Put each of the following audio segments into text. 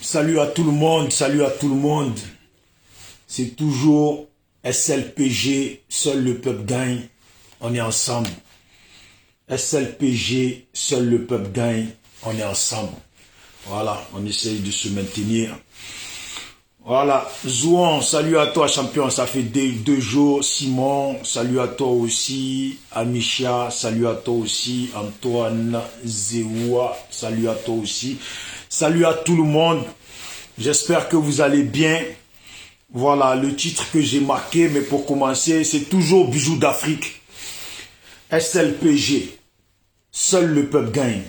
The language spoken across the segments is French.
Salut à tout le monde, salut à tout le monde. C'est toujours SLPG, seul le peuple gagne, on est ensemble. SLPG, seul le peuple gagne, on est ensemble. Voilà, on essaye de se maintenir. Voilà, Zouan, salut à toi champion, ça fait deux jours. Simon, salut à toi aussi. Amisha, salut à toi aussi. Antoine Zewa, salut à toi aussi. Salut à tout le monde, j'espère que vous allez bien. Voilà, le titre que j'ai marqué, mais pour commencer, c'est toujours Bijoux d'Afrique. SLPG, seul le peuple gagne.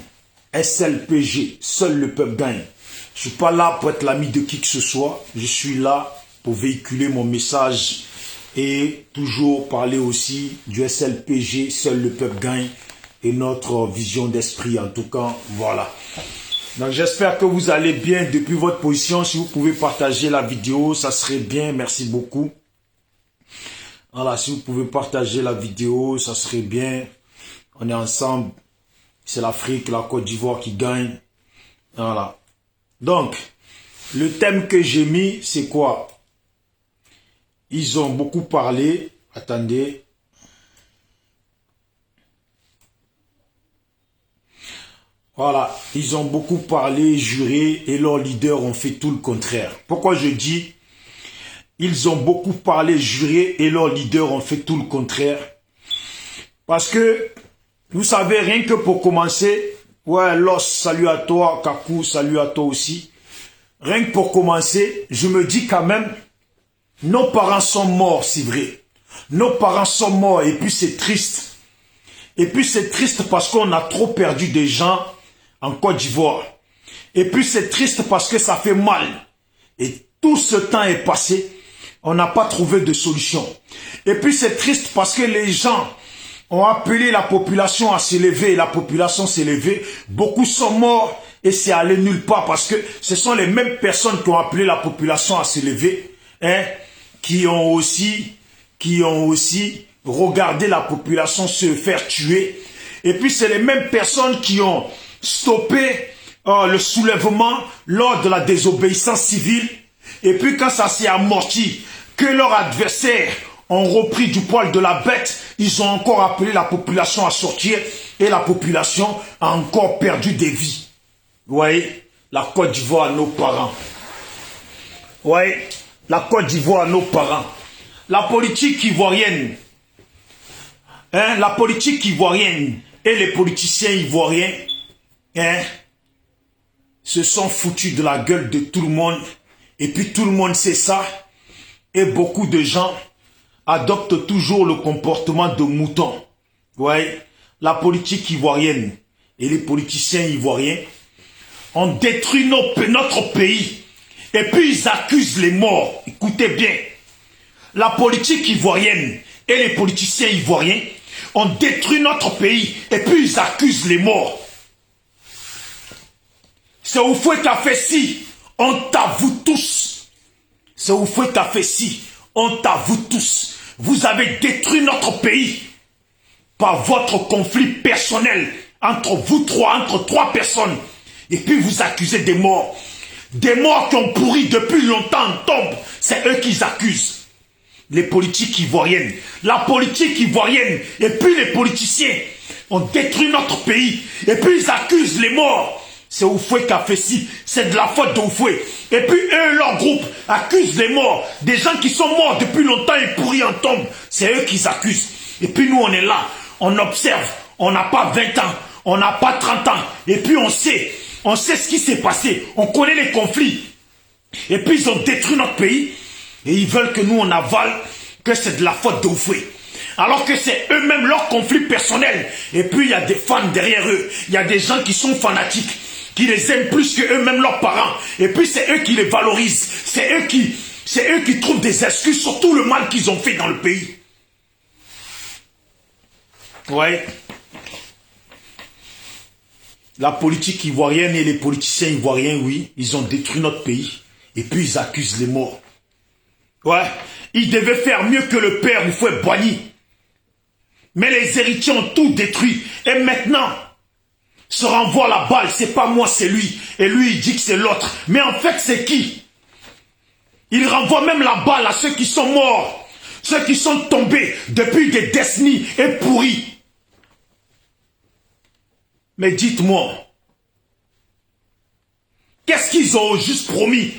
SLPG, seul le peuple gagne. Je ne suis pas là pour être l'ami de qui que ce soit. Je suis là pour véhiculer mon message et toujours parler aussi du SLPG, seul le peuple gagne, et notre vision d'esprit en tout cas. Voilà. Donc j'espère que vous allez bien depuis votre position. Si vous pouvez partager la vidéo, ça serait bien. Merci beaucoup. Voilà, si vous pouvez partager la vidéo, ça serait bien. On est ensemble. C'est l'Afrique, la Côte d'Ivoire qui gagne. Voilà. Donc, le thème que j'ai mis, c'est quoi? Ils ont beaucoup parlé. Attendez. Voilà. Ils ont beaucoup parlé, juré, et leurs leaders ont fait tout le contraire. Pourquoi je dis ils ont beaucoup parlé, juré, et leurs leaders ont fait tout le contraire? Parce que, vous savez, rien que pour commencer, ouais, Los, salut à toi, Kakou, salut à toi aussi. Rien que pour commencer, je me dis quand même, nos parents sont morts, c'est vrai. Nos parents sont morts et puis c'est triste. Et puis c'est triste parce qu'on a trop perdu des gens en Côte d'Ivoire. Et puis c'est triste parce que ça fait mal. Et tout ce temps est passé, on n'a pas trouvé de solution. Et puis c'est triste parce que les gens ont appelé la population à s'élever et la population s'est levée. Beaucoup sont morts et c'est allé nulle part parce que ce sont les mêmes personnes qui ont appelé la population à s'élever, hein, qui ont aussi regardé la population se faire tuer. Et puis c'est les mêmes personnes qui ont stoppé le soulèvement lors de la désobéissance civile. Et puis quand ça s'est amorti, que leurs adversaires ont repris du poil de la bête, ils ont encore appelé la population à sortir et la population a encore perdu des vies. Vous voyez, la Côte d'Ivoire, nos parents. Vous voyez, la Côte d'Ivoire, nos parents. La politique ivoirienne, hein, la politique ivoirienne et les politiciens ivoiriens, hein, se sont foutus de la gueule de tout le monde. Et puis tout le monde sait ça. Et beaucoup de gens adoptent toujours le comportement de mouton. Vous voyez, la politique ivoirienne et les politiciens ivoiriens ont détruit notre pays. Et puis ils accusent les morts. Écoutez bien. La politique ivoirienne et les politiciens ivoiriens ont détruit notre pays. Et puis ils accusent les morts. C'est Houphouët qui a fait ci. On t'avoue tous. C'est Houphouët qui a fait ci. On t'avoue tous. Vous avez détruit notre pays par votre conflit personnel entre vous trois, entre trois personnes. Et puis vous accusez des morts. Des morts qui ont pourri depuis longtemps en tombe. C'est eux qui accusent. Les politiques ivoiriennes. La politique ivoirienne et puis les politiciens ont détruit notre pays. Et puis ils accusent les morts. C'est Houphouët qui a fait ci. C'est de la faute de Houphouët. Et puis eux, leur groupe, accusent les morts. Des gens qui sont morts depuis longtemps et pourris en tombe. C'est eux qui accusent. Et puis nous, on est là. On observe. On n'a pas 20 ans. On n'a pas 30 ans. Et puis on sait. On sait ce qui s'est passé. On connaît les conflits. Et puis ils ont détruit notre pays. Et ils veulent que nous, on avale que c'est de la faute de Houphouët. Alors que c'est eux-mêmes leur conflit personnel. Et puis il y a des fans derrière eux. Il y a des gens qui sont fanatiques, qui les aiment plus que eux-mêmes leurs parents. Et puis c'est eux qui les valorisent. C'est eux qui trouvent des excuses sur tout le mal qu'ils ont fait dans le pays. Ouais. La politique ivoirienne et les politiciens ivoiriens, oui, ils ont détruit notre pays. Et puis ils accusent les morts. Ouais. Ils devaient faire mieux que le père Houphouët-Boigny. Mais les héritiers ont tout détruit. Et maintenant, se renvoie la balle, c'est pas moi, c'est lui. Et lui, il dit que c'est l'autre. Mais en fait, c'est qui? Il renvoie même la balle à ceux qui sont morts, ceux qui sont tombés depuis des décennies et pourris. Mais dites-moi, qu'est-ce qu'ils ont juste promis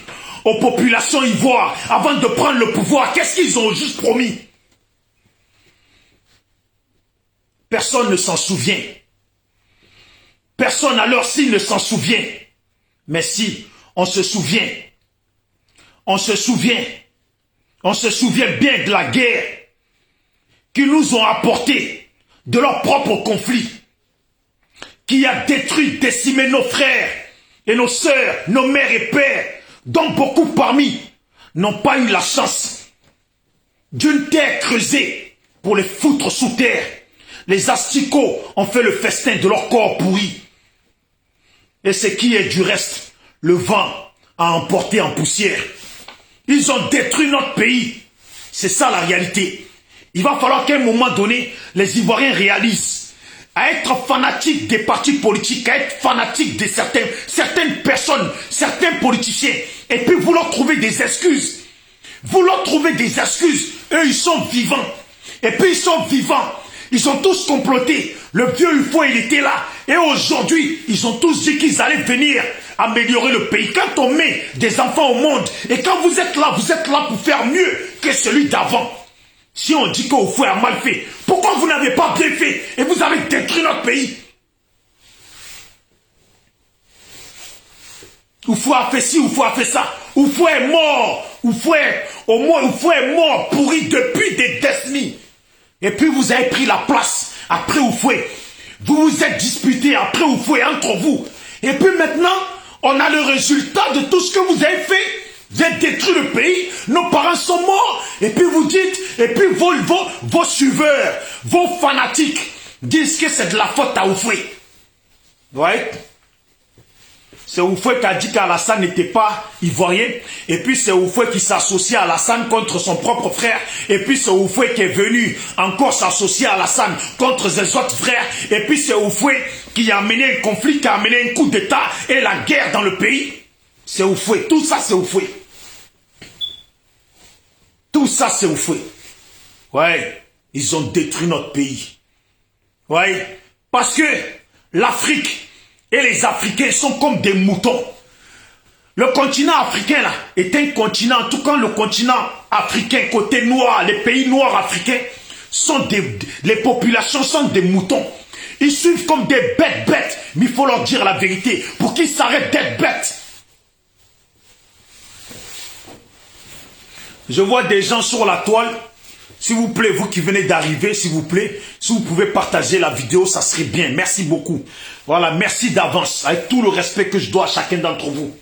aux populations ivoires avant de prendre le pouvoir? Qu'est-ce qu'ils ont juste promis? Personne ne s'en souvient. Personne alors s'il ne s'en souvient. Mais si, on se souvient. On se souvient. On se souvient bien de la guerre qu'ils nous ont apporté de leur propre conflit, qui a détruit, décimé nos frères et nos sœurs, nos mères et pères, dont beaucoup parmi n'ont pas eu la chance d'une terre creusée pour les foutre sous terre. Les asticots ont fait le festin de leur corps pourri. Et ce qui est du reste, le vent a emporté en poussière. Ils ont détruit notre pays. C'est ça la réalité. Il va falloir qu'à un moment donné, les Ivoiriens réalisent à être fanatiques des partis politiques, à être fanatiques de certaines personnes, certains politiciens, et puis vouloir trouver des excuses. Vouloir trouver des excuses. Eux, ils sont vivants. Et puis ils sont vivants. Ils ont tous comploté. Le vieux UFO, il était là. Et aujourd'hui, ils ont tous dit qu'ils allaient venir améliorer le pays. Quand on met des enfants au monde, et quand vous êtes là pour faire mieux que celui d'avant. Si on dit que UFO a mal fait, pourquoi vous n'avez pas bien fait et vous avez détruit notre pays? UFO a fait ci, UFO a fait ça. UFO est mort. UFO est mort, pourri depuis des décennies. Et puis vous avez pris la place après Oufoué. Vous vous êtes disputés après Oufoué entre vous. Et puis maintenant, on a le résultat de tout ce que vous avez fait. Vous avez détruit le pays, nos parents sont morts. Et puis vous dites, et puis vos suiveurs, vos fanatiques disent que c'est de la faute à Oufoué. Ouais. C'est Oufoué qui a dit qu'Alassane n'était pas ivoirien. Et puis c'est Oufoué qui s'associe à Alassane contre son propre frère. Et puis c'est Oufoué qui est venu encore s'associer à Alassane contre ses autres frères. Et puis c'est Oufoué qui a amené un conflit, qui a amené un coup d'État et la guerre dans le pays. C'est Oufoué. Tout ça c'est Oufoué. Tout ça c'est Oufoué. Ouais, ils ont détruit notre pays. Ouais, parce que l'Afrique et les Africains sont comme des moutons. Le continent africain là est un continent, en tout cas le continent africain, côté noir, les pays noirs africains, les populations sont des moutons. Ils suivent comme des bêtes, mais il faut leur dire la vérité pour qu'ils s'arrêtent d'être bêtes. Je vois des gens sur la toile. S'il vous plaît, vous qui venez d'arriver, s'il vous plaît, si vous pouvez partager la vidéo, ça serait bien. Merci beaucoup. Voilà, merci d'avance, avec tout le respect que je dois à chacun d'entre vous.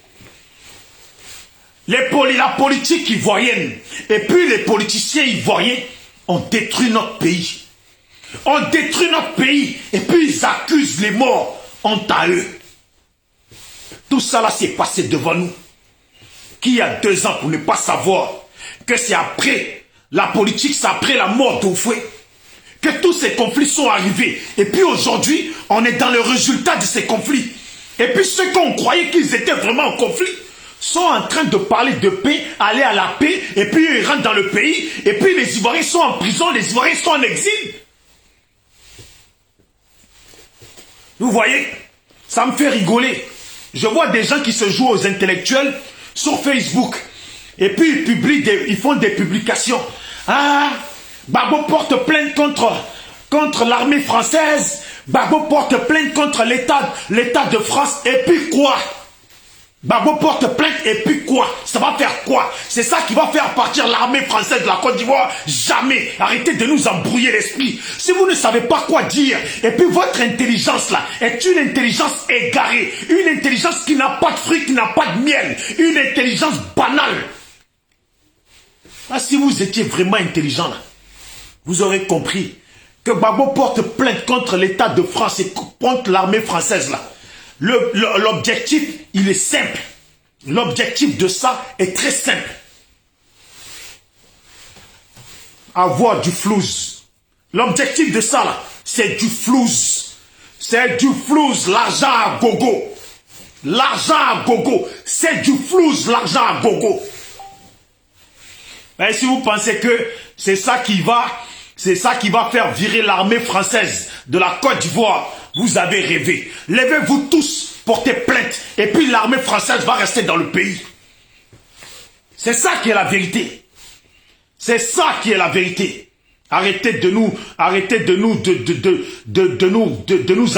La politique ivoirienne et puis les politiciens ivoiriens ont détruit notre pays. On détruit notre pays et puis ils accusent les morts. Honte à eux. Tout ça là s'est passé devant nous. Qui a 2 ans pour ne pas savoir que c'est après la politique, c'est après la mort d'Oufoué que tous ces conflits sont arrivés. Et puis aujourd'hui, on est dans le résultat de ces conflits. Et puis ceux qu'on croyait qu'ils étaient vraiment en conflit sont en train de parler de paix, aller à la paix, et puis ils rentrent dans le pays, et puis les Ivoiriens sont en prison, les Ivoiriens sont en exil. Vous voyez, ça me fait rigoler. Je vois des gens qui se jouent aux intellectuels sur Facebook. Et puis ils font des publications. Ah, Gbagbo porte plainte contre l'armée française. Gbagbo porte plainte contre l'État de France. Et puis quoi? Gbagbo porte plainte et puis quoi? Ça va faire quoi? C'est ça qui va faire partir l'armée française de la Côte d'Ivoire? Jamais. Arrêtez de nous embrouiller l'esprit. Si vous ne savez pas quoi dire, et puis votre intelligence là est une intelligence égarée, une intelligence qui n'a pas de fruits, qui n'a pas de miel, une intelligence banale. Ah, si vous étiez vraiment intelligent, là, vous aurez compris que Gbagbo porte plainte contre l'État de France et contre l'armée française. Là. L'objectif, il est simple. L'objectif de ça est très simple. Avoir du flouze. L'objectif de ça, là, c'est du flouze. C'est du flouze, l'argent à gogo. L'argent à gogo. C'est du flouze, l'argent à gogo. Et si vous pensez que c'est ça qui va faire virer l'armée française de la Côte d'Ivoire, vous avez rêvé. Levez-vous tous, portez plainte, et puis l'armée française va rester dans le pays. C'est ça qui est la vérité. C'est ça qui est la vérité. Arrêtez de nous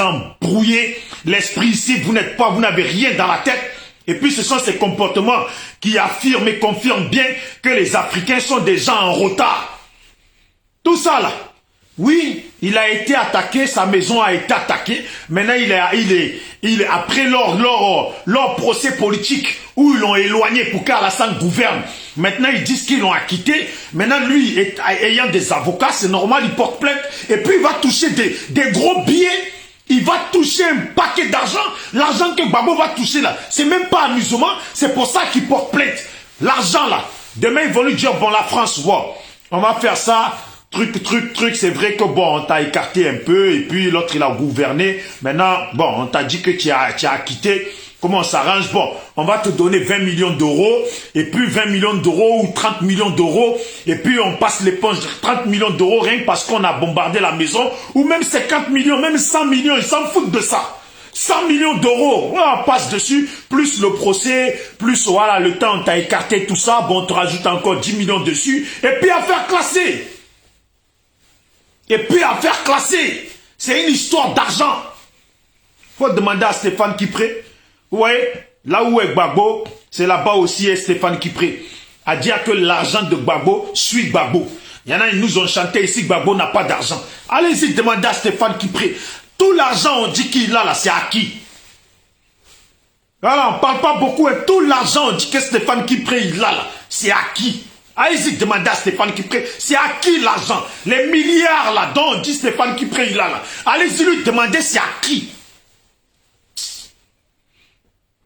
embrouiller l'esprit ici. Vous n'avez rien dans la tête. Et puis ce sont ces comportements qui affirment et confirment bien que les Africains sont des gens en retard. Tout ça là. Oui, il a été attaqué, sa maison a été attaquée. Maintenant, il est après leur procès politique où ils l'ont éloigné pour qu'Alassane gouverne. Maintenant, ils disent qu'ils l'ont acquitté. Maintenant, lui, ayant des avocats, c'est normal, il porte plainte. Et puis, il va toucher des gros billets. Il va toucher un paquet d'argent. L'argent que Gbagbo va toucher là, c'est même pas amusement. C'est pour ça qu'il porte plainte. L'argent là. Demain, ils vont lui dire, bon, la France, wow, on va faire ça. Truc, c'est vrai que bon, on t'a écarté un peu et puis l'autre il a gouverné. Maintenant, bon, on t'a dit que tu as acquitté. Comment on s'arrange? Bon, on va te donner 20 millions d'euros et puis 20 millions d'euros ou 30 millions d'euros et puis on passe l'éponge 30 millions d'euros rien que parce qu'on a bombardé la maison ou même 50 millions, même 100 millions, ils s'en foutent de ça. 100 millions d'euros, on passe dessus, plus le procès, plus voilà, le temps on t'a écarté tout ça, bon, on te rajoute encore 10 millions dessus et puis affaire classée. Et puis affaire classée, c'est une histoire d'argent. Faut demander à Stéphane Kipré. Ouais, là où est Gbagbo, c'est là-bas aussi est Stéphane Kipré. À dire que l'argent de Gbagbo suit Gbagbo. Il y en a, ils nous ont chanté ici, Gbagbo n'a pas d'argent. Allez-y demander à Stéphane Kipré. Tout l'argent, on dit qu'il a là, c'est à qui? Voilà, on parle pas beaucoup. Et tout l'argent, on dit que Stéphane Kipré, il a là, c'est à qui? Allez-y demander à Stéphane Kipré, c'est à qui l'argent? Les milliards là dont on dit Stéphane Kipré il a là. Allez-y lui demander c'est à qui?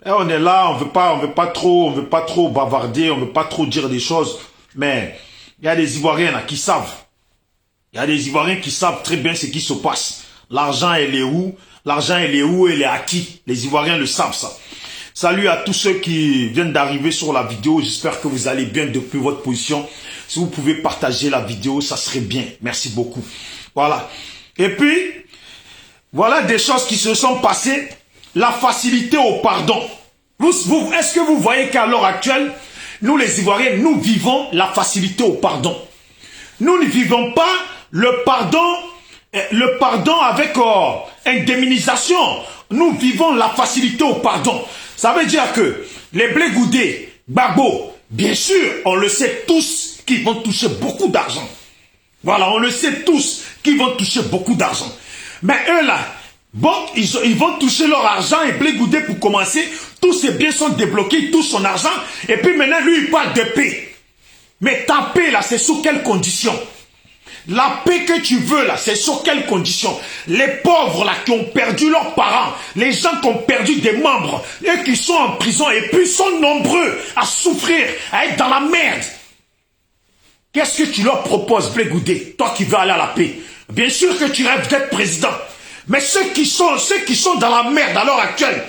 Et on est là, on veut pas trop bavarder, on veut pas trop dire des choses. Mais il y a des Ivoiriens là qui savent. Il y a des Ivoiriens qui savent très bien ce qui se passe. L'argent elle est où? L'argent elle est où? Elle est à qui? Les Ivoiriens le savent ça. Salut à tous ceux qui viennent d'arriver sur la vidéo. J'espère que vous allez bien depuis votre position. Si vous pouvez partager la vidéo, ça serait bien. Merci beaucoup. Voilà. Et puis, voilà des choses qui se sont passées. La facilité au pardon. Est-ce que vous voyez qu'à l'heure actuelle, nous les Ivoiriens, nous vivons la facilité au pardon. Nous ne vivons pas le pardon avec indemnisation. Nous vivons la facilité au pardon. Ça veut dire que les Blé Goudé, Gbagbo, bien sûr, on le sait tous qu'ils vont toucher beaucoup d'argent. Voilà, on le sait tous qu'ils vont toucher beaucoup d'argent. Mais eux là, bon, ils vont toucher leur argent et Blé Goudé pour commencer, tous ses biens sont débloqués, ils touchent son argent. Et puis maintenant, lui, il parle de paix. Mais ta paix là, c'est sous quelles conditions? La paix que tu veux là, c'est sur quelles conditions? Les pauvres là qui ont perdu leurs parents, les gens qui ont perdu des membres, et qui sont en prison et puis sont nombreux à souffrir, à être dans la merde. Qu'est-ce que tu leur proposes, Blé Goudé, toi qui veux aller à la paix? Bien sûr que tu rêves d'être président. Mais ceux qui sont dans la merde à l'heure actuelle,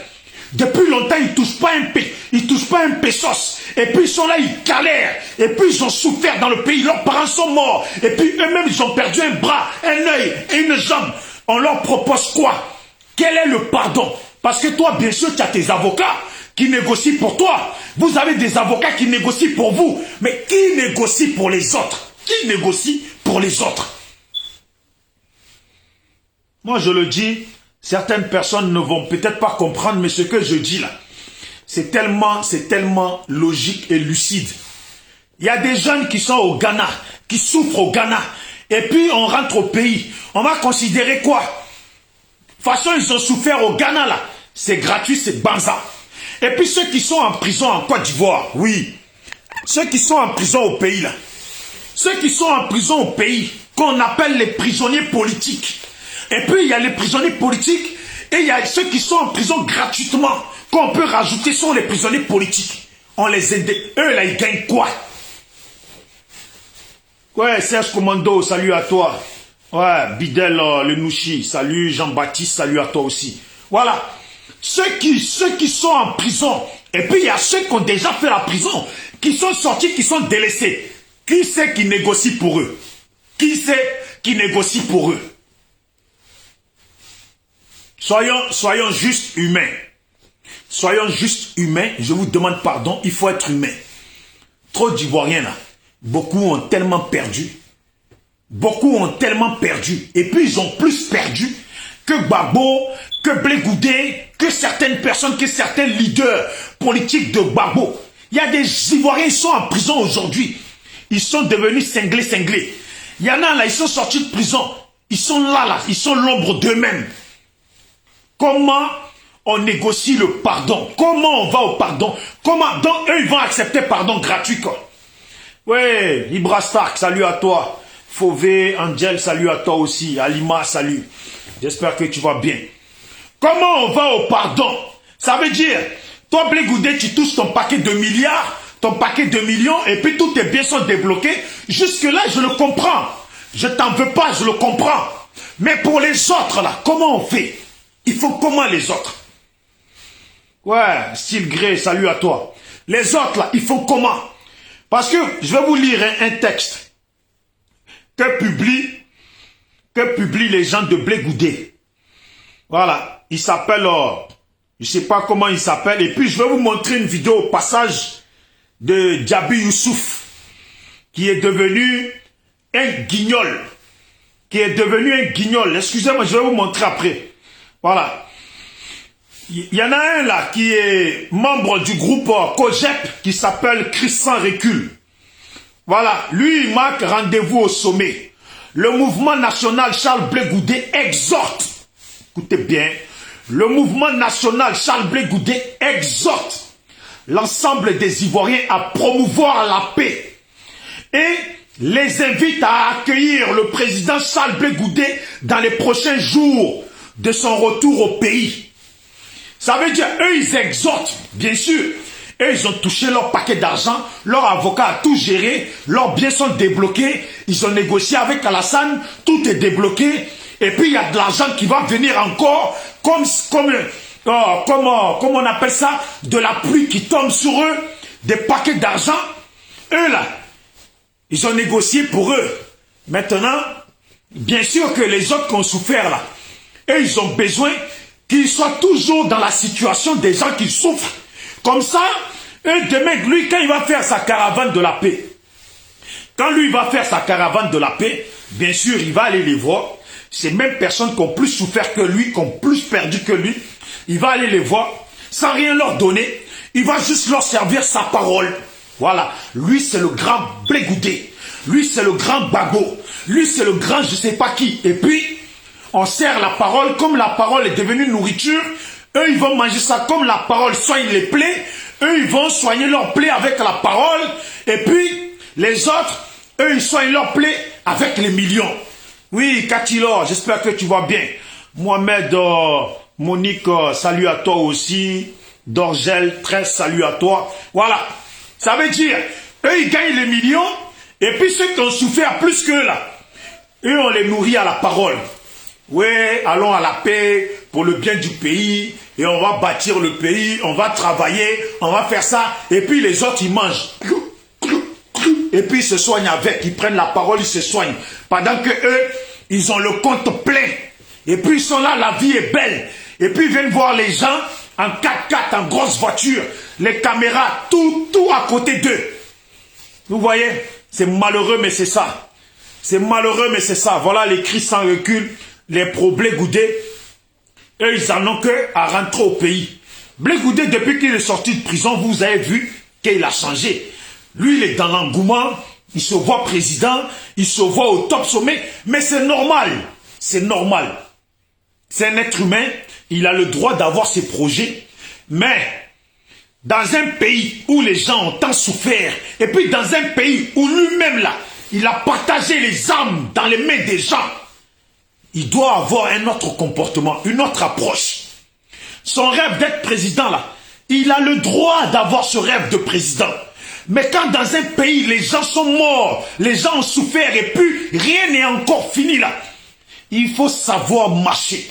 depuis longtemps, ils ne touchent pas un pesos. Et puis ils sont là, ils galèrent. Et puis ils ont souffert dans le pays. Leurs parents sont morts. Et puis eux-mêmes, ils ont perdu un bras, un œil et une jambe. On leur propose quoi? Quel est le pardon? Parce que toi, bien sûr, tu as tes avocats qui négocient pour toi. Vous avez des avocats qui négocient pour vous. Mais qui négocie pour les autres? Qui négocie pour les autres? Moi, je le dis, certaines personnes ne vont peut-être pas comprendre, mais ce que je dis là, c'est tellement logique et lucide. Il y a des jeunes qui sont au Ghana, qui souffrent au Ghana, et puis on rentre au pays. On va considérer quoi? De toute façon, ils ont souffert au Ghana là. C'est gratuit, c'est banza. Et puis ceux qui sont en prison en Côte d'Ivoire, oui. Ceux qui sont en prison au pays là. Ceux qui sont en prison au pays, qu'on appelle les prisonniers politiques. Et puis il y a les prisonniers politiques et il y a ceux qui sont en prison gratuitement, qu'on peut rajouter sur les prisonniers politiques. On les aide. Eux là, ils gagnent quoi? Ouais, Serge Commando, salut à toi. Ouais, Bidel, le Nouchi, salut Jean-Baptiste, salut à toi aussi. Voilà, ceux qui sont en prison, et puis il y a ceux qui ont déjà fait la prison, qui sont sortis, qui sont délaissés. Qui c'est qui négocie pour eux? Qui c'est qui négocie pour eux? Soyons juste humains. Soyons juste humains, je vous demande pardon, il faut être humain. Trop d'Ivoiriens là, beaucoup ont tellement perdu. Beaucoup ont tellement perdu. Et puis ils ont plus perdu que Gbagbo, que Blé Goudé, que certaines personnes, que certains leaders politiques de Gbagbo. Il y a des Ivoiriens, ils sont en prison aujourd'hui. Ils sont devenus cinglés. Il y en a là, ils sont sortis de prison. Ils sont là, ils sont l'ombre d'eux-mêmes. Comment on négocie le pardon? Comment on va au pardon? Comment? Donc eux, ils vont accepter pardon gratuit quoi. Ouais, Ibra Stark, salut à toi. Fauvé, Angel, salut à toi aussi. Alima, salut. J'espère que tu vas bien. Comment on va au pardon? Ça veut dire, toi Blé Goudé, tu touches ton paquet de milliards, ton paquet de millions, et puis tous tes biens sont débloqués. Jusque-là, je le comprends. Je t'en veux pas, je le comprends. Mais pour les autres, là, comment on fait? Il faut comment les autres? Ouais, Style Grey, salut à toi. Les autres, là, ils font comment? Parce que, je vais vous lire un texte que publient les gens de Blé Goudé. Voilà, il s'appelle, je ne sais pas comment il s'appelle, et puis je vais vous montrer une vidéo au passage de Djabi Youssouf, qui est devenu un guignol. Excusez-moi, je vais vous montrer après. Voilà. Il y en a un là qui est membre du groupe COGEP qui s'appelle Christian Recul. Voilà, lui il marque rendez-vous au sommet. Le mouvement national Charles Blé Goudé exhorte, écoutez bien, le mouvement national Charles Blé Goudé exhorte l'ensemble des Ivoiriens à promouvoir la paix et les invite à accueillir le président Charles Blé Goudé dans les prochains jours de son retour au pays. Ça veut dire, eux, ils exhortent, bien sûr. Eux, ils ont touché leur paquet d'argent, leur avocat a tout géré, leurs biens sont débloqués, ils ont négocié avec Alassane, tout est débloqué, et puis il y a de l'argent qui va venir encore, comme on appelle ça, de la pluie qui tombe sur eux, des paquets d'argent. Eux, là, ils ont négocié pour eux. Maintenant, bien sûr que les autres qui ont souffert, là, eux, ils ont besoin qu'ils soient toujours dans la situation des gens qui souffrent. Comme ça, demain, lui, quand il va faire sa caravane de la paix, bien sûr, il va aller les voir. Ces mêmes personnes qui ont plus souffert que lui, qui ont plus perdu que lui, il va aller les voir sans rien leur donner. Il va juste leur servir sa parole. Voilà. Lui, c'est le grand Blé Goudé. Lui, c'est le grand Bago. Lui, c'est le grand je sais pas qui. Et puis, on sert la parole, comme la parole est devenue nourriture, eux ils vont manger ça comme la parole soigne les plaies, eux ils vont soigner leurs plaies avec la parole, et puis les autres, eux ils soignent leurs plaies avec les millions. Oui, Katilor, j'espère que tu vas bien. Mohamed, Monique, salut à toi aussi. Dorgel, 13, salut à toi. Voilà, ça veut dire, eux ils gagnent les millions, et puis ceux qui ont souffert plus qu'eux là, eux on les nourrit à la parole. Oui, allons à la paix pour le bien du pays et on va bâtir le pays, on va travailler, on va faire ça et puis les autres ils mangent et puis ils se soignent avec, ils prennent la parole, ils se soignent pendant que eux, ils ont le compte plein et puis ils sont là, la vie est belle et puis ils viennent voir les gens en 4x4, en grosse voiture, les caméras, tout à côté d'eux. Vous voyez, c'est malheureux mais c'est ça. C'est malheureux mais c'est ça. Voilà les cris sans recul. Les pro-Blé Goudé, eux, ils en ont que à rentrer au pays. Blé Goudé, depuis qu'il est sorti de prison, vous avez vu qu'il a changé. Lui, il est dans l'engouement, il se voit président, il se voit au top sommet, mais c'est normal. C'est normal. C'est un être humain, il a le droit d'avoir ses projets, mais dans un pays où les gens ont tant souffert, et puis dans un pays où lui-même, là, il a partagé les armes dans les mains des gens, il doit avoir un autre comportement, une autre approche. Son rêve d'être président, là, il a le droit d'avoir ce rêve de président. Mais quand dans un pays, les gens sont morts, les gens ont souffert et puis rien n'est encore fini là. il faut savoir marcher.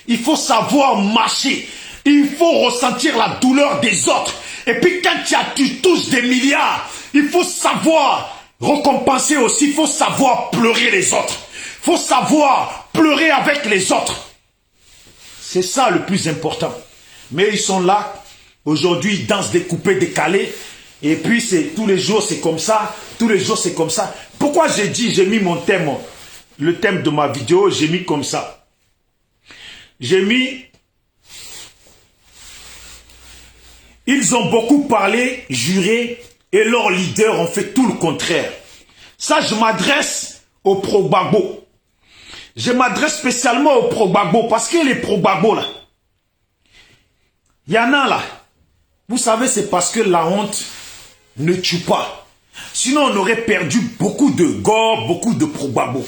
Il faut savoir marcher. Il faut ressentir la douleur des autres. Et puis quand tu touches des milliards, il faut savoir récompenser aussi. Il faut savoir pleurer les autres. Il faut savoir pleurer avec les autres. C'est ça le plus important. Mais ils sont là. Aujourd'hui, ils dansent découpés, décalés. Et puis, tous les jours, c'est comme ça. Tous les jours, c'est comme ça. Pourquoi j'ai mis mon thème, le thème de ma vidéo, j'ai mis comme ça. J'ai mis... Ils ont beaucoup parlé, juré, et leurs leaders ont fait tout le contraire. Ça, je m'adresse aux pro-Gbagbo. Je m'adresse spécialement aux pro-Gbagbo, parce que les pro-Gbagbo, là, il y en a là. Vous savez, c'est parce que la honte ne tue pas. Sinon, on aurait perdu beaucoup de gars, beaucoup de pro-Gbagbo.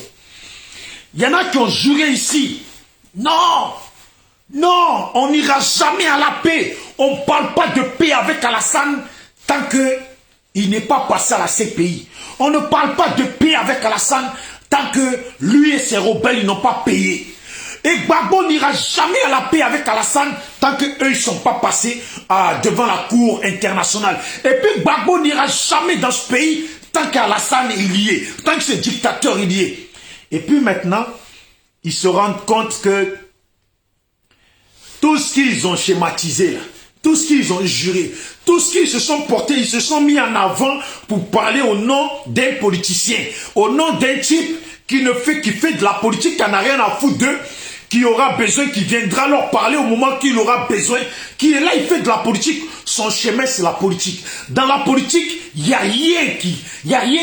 Il y en a qui ont juré ici. Non, non, on n'ira jamais à la paix. On ne parle pas de paix avec Alassane tant qu'il n'est pas passé à la CPI. On ne parle pas de paix avec Alassane tant que lui et ses rebelles n'ont pas payé. Et Gbagbo n'ira jamais à la paix avec Alassane tant qu'eux ne sont pas passés devant la cour internationale. Et puis Gbagbo n'ira jamais dans ce pays tant qu'Alassane est lié, tant que ce dictateur est lié. Et puis maintenant, ils se rendent compte que tout ce qu'ils ont schématisé, là, tout ce qu'ils ont juré, tout ce qu'ils se sont portés, ils se sont mis en avant pour parler au nom d'un politicien, au nom d'un type qui fait de la politique, qui n'a rien à foutre d'eux, qui aura besoin, qui viendra leur parler au moment qu'il aura besoin, qui est là, il fait de la politique. Son chemin, c'est la politique. Dans la politique, il n'y a rien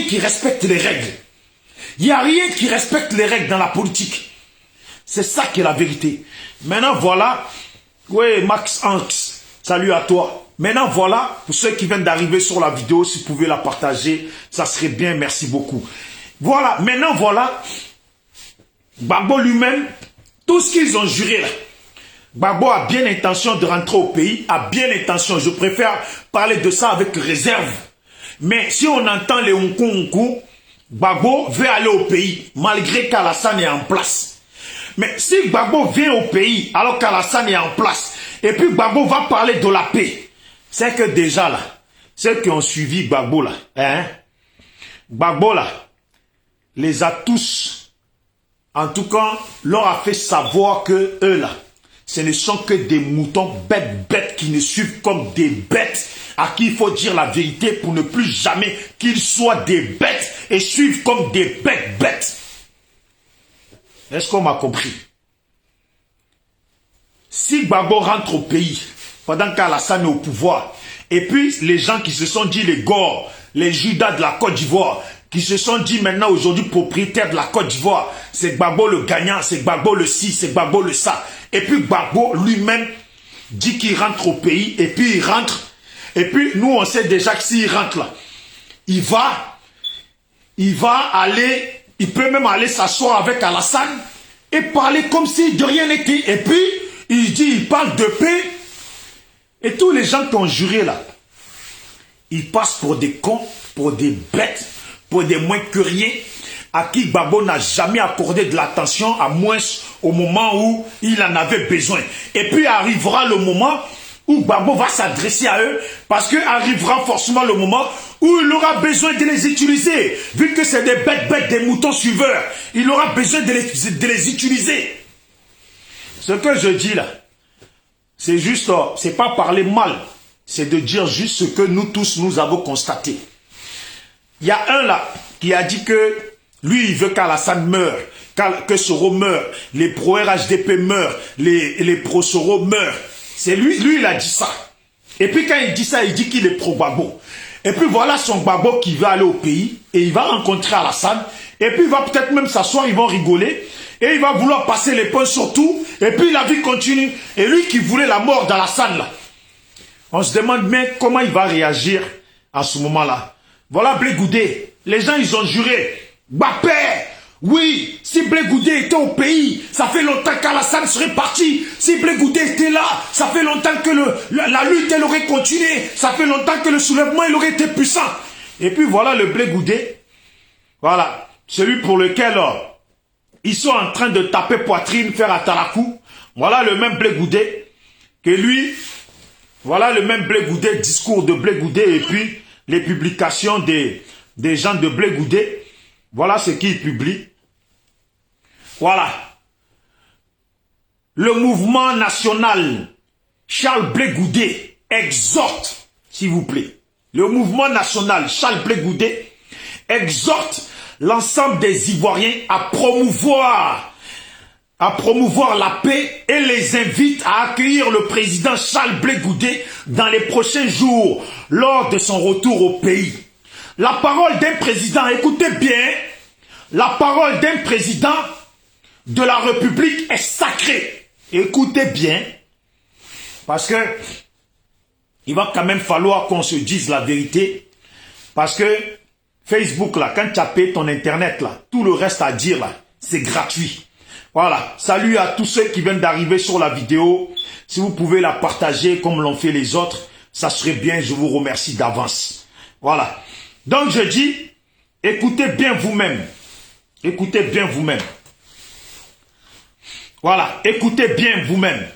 qui respecte les règles. Il n'y a rien qui respecte les règles dans la politique. C'est ça qui est la vérité. Maintenant, voilà. Oui, Max Hanks, salut à toi. Maintenant, voilà, pour ceux qui viennent d'arriver sur la vidéo, si vous pouvez la partager, ça serait bien, merci beaucoup. Voilà, maintenant, voilà. Gbagbo lui-même, tout ce qu'ils ont juré là, Gbagbo a bien l'intention de rentrer au pays, a bien l'intention, je préfère parler de ça avec réserve. Mais si on entend les Onkou, Gbagbo veut aller au pays, malgré qu'Alassane est en place. Mais si Gbagbo vient au pays, alors qu'Alassane est en place, et puis Gbagbo va parler de la paix, c'est que déjà là, ceux qui ont suivi Gbagbo là, Gbagbo là, les a tous... En tout cas, leur a fait savoir que eux là, ce ne sont que des moutons bêtes qui ne suivent comme des bêtes à qui il faut dire la vérité pour ne plus jamais qu'ils soient des bêtes et suivent comme des bêtes. Est-ce qu'on m'a compris? Si Gbagbo rentre au pays pendant qu'Alassane est au pouvoir, et puis les gens qui se sont dit les Gors, les Judas de la Côte d'Ivoire, qui se sont dit maintenant aujourd'hui propriétaires de la Côte d'Ivoire, c'est Gbagbo le gagnant, c'est Gbagbo le ci, c'est Gbagbo le ça. Et puis Gbagbo lui-même dit qu'il rentre au pays, et puis il rentre. Et puis nous on sait déjà que s'il rentre là, il va aller, il peut même aller s'asseoir avec Alassane et parler comme si de rien n'était. Et puis il parle de paix. Et tous les gens qui ont juré là, ils passent pour des cons, pour des bêtes, pour des moins que rien, à qui Gbagbo n'a jamais accordé de l'attention, à moins au moment où il en avait besoin. Et puis arrivera le moment où Gbagbo va s'adresser à eux, parce que arrivera forcément le moment où il aura besoin de les utiliser. Vu que c'est des bêtes, des moutons suiveurs, il aura besoin de les utiliser. Ce que je dis là, c'est juste, c'est pas parler mal, c'est de dire juste ce que nous tous, nous avons constaté. Il y a un là qui a dit que lui, il veut qu'Alassane meure, que Soro meure, les pro-RHDP meurent, les pro-Soro meurent. C'est lui, il a dit ça. Et puis quand il dit ça, il dit qu'il est pro-Gbagbo. Et puis voilà son Gbagbo qui va aller au pays et il va rencontrer Alassane. Et puis il va peut-être même s'asseoir, ils vont rigoler. Et il va vouloir passer les points sur tout. Et puis la vie continue. Et lui qui voulait la mort d'Alassane là, on se demande bien comment il va réagir à ce moment-là. Voilà Blé Goudé. Les gens, ils ont juré. Bapé, oui, si Blé Goudé était au pays, ça fait longtemps qu'Alassane serait parti. Si Blé Goudé était là, ça fait longtemps que la lutte, elle aurait continué. Ça fait longtemps que le soulèvement, il aurait été puissant. Et puis voilà le Blé Goudé. Voilà. Celui pour lequel ils sont en train de taper poitrine, faire atalakou. Voilà le même Blé Goudé que lui. Voilà le même Blé Goudé, discours de Blé Goudé et puis les publications des gens de Blé Goudé. Voilà ce qu'il publie. Voilà. Le mouvement national Charles Blé Goudé exhorte, s'il vous plaît. Le mouvement national Charles Blé Goudé exhorte l'ensemble des Ivoiriens à promouvoir la paix et les invite à accueillir le président Charles Blé Goudé dans les prochains jours lors de son retour au pays. La parole d'un président, écoutez bien, la parole d'un président de la République est sacrée. Écoutez bien, parce que il va quand même falloir qu'on se dise la vérité, parce que Facebook là, quand tu as payé ton internet là, tout le reste à dire là, c'est gratuit. Voilà, salut à tous ceux qui viennent d'arriver sur la vidéo. Si vous pouvez la partager comme l'ont fait les autres, ça serait bien, je vous remercie d'avance. Voilà, donc je dis, écoutez bien vous-même. Écoutez bien vous-même. Voilà, écoutez bien vous-même.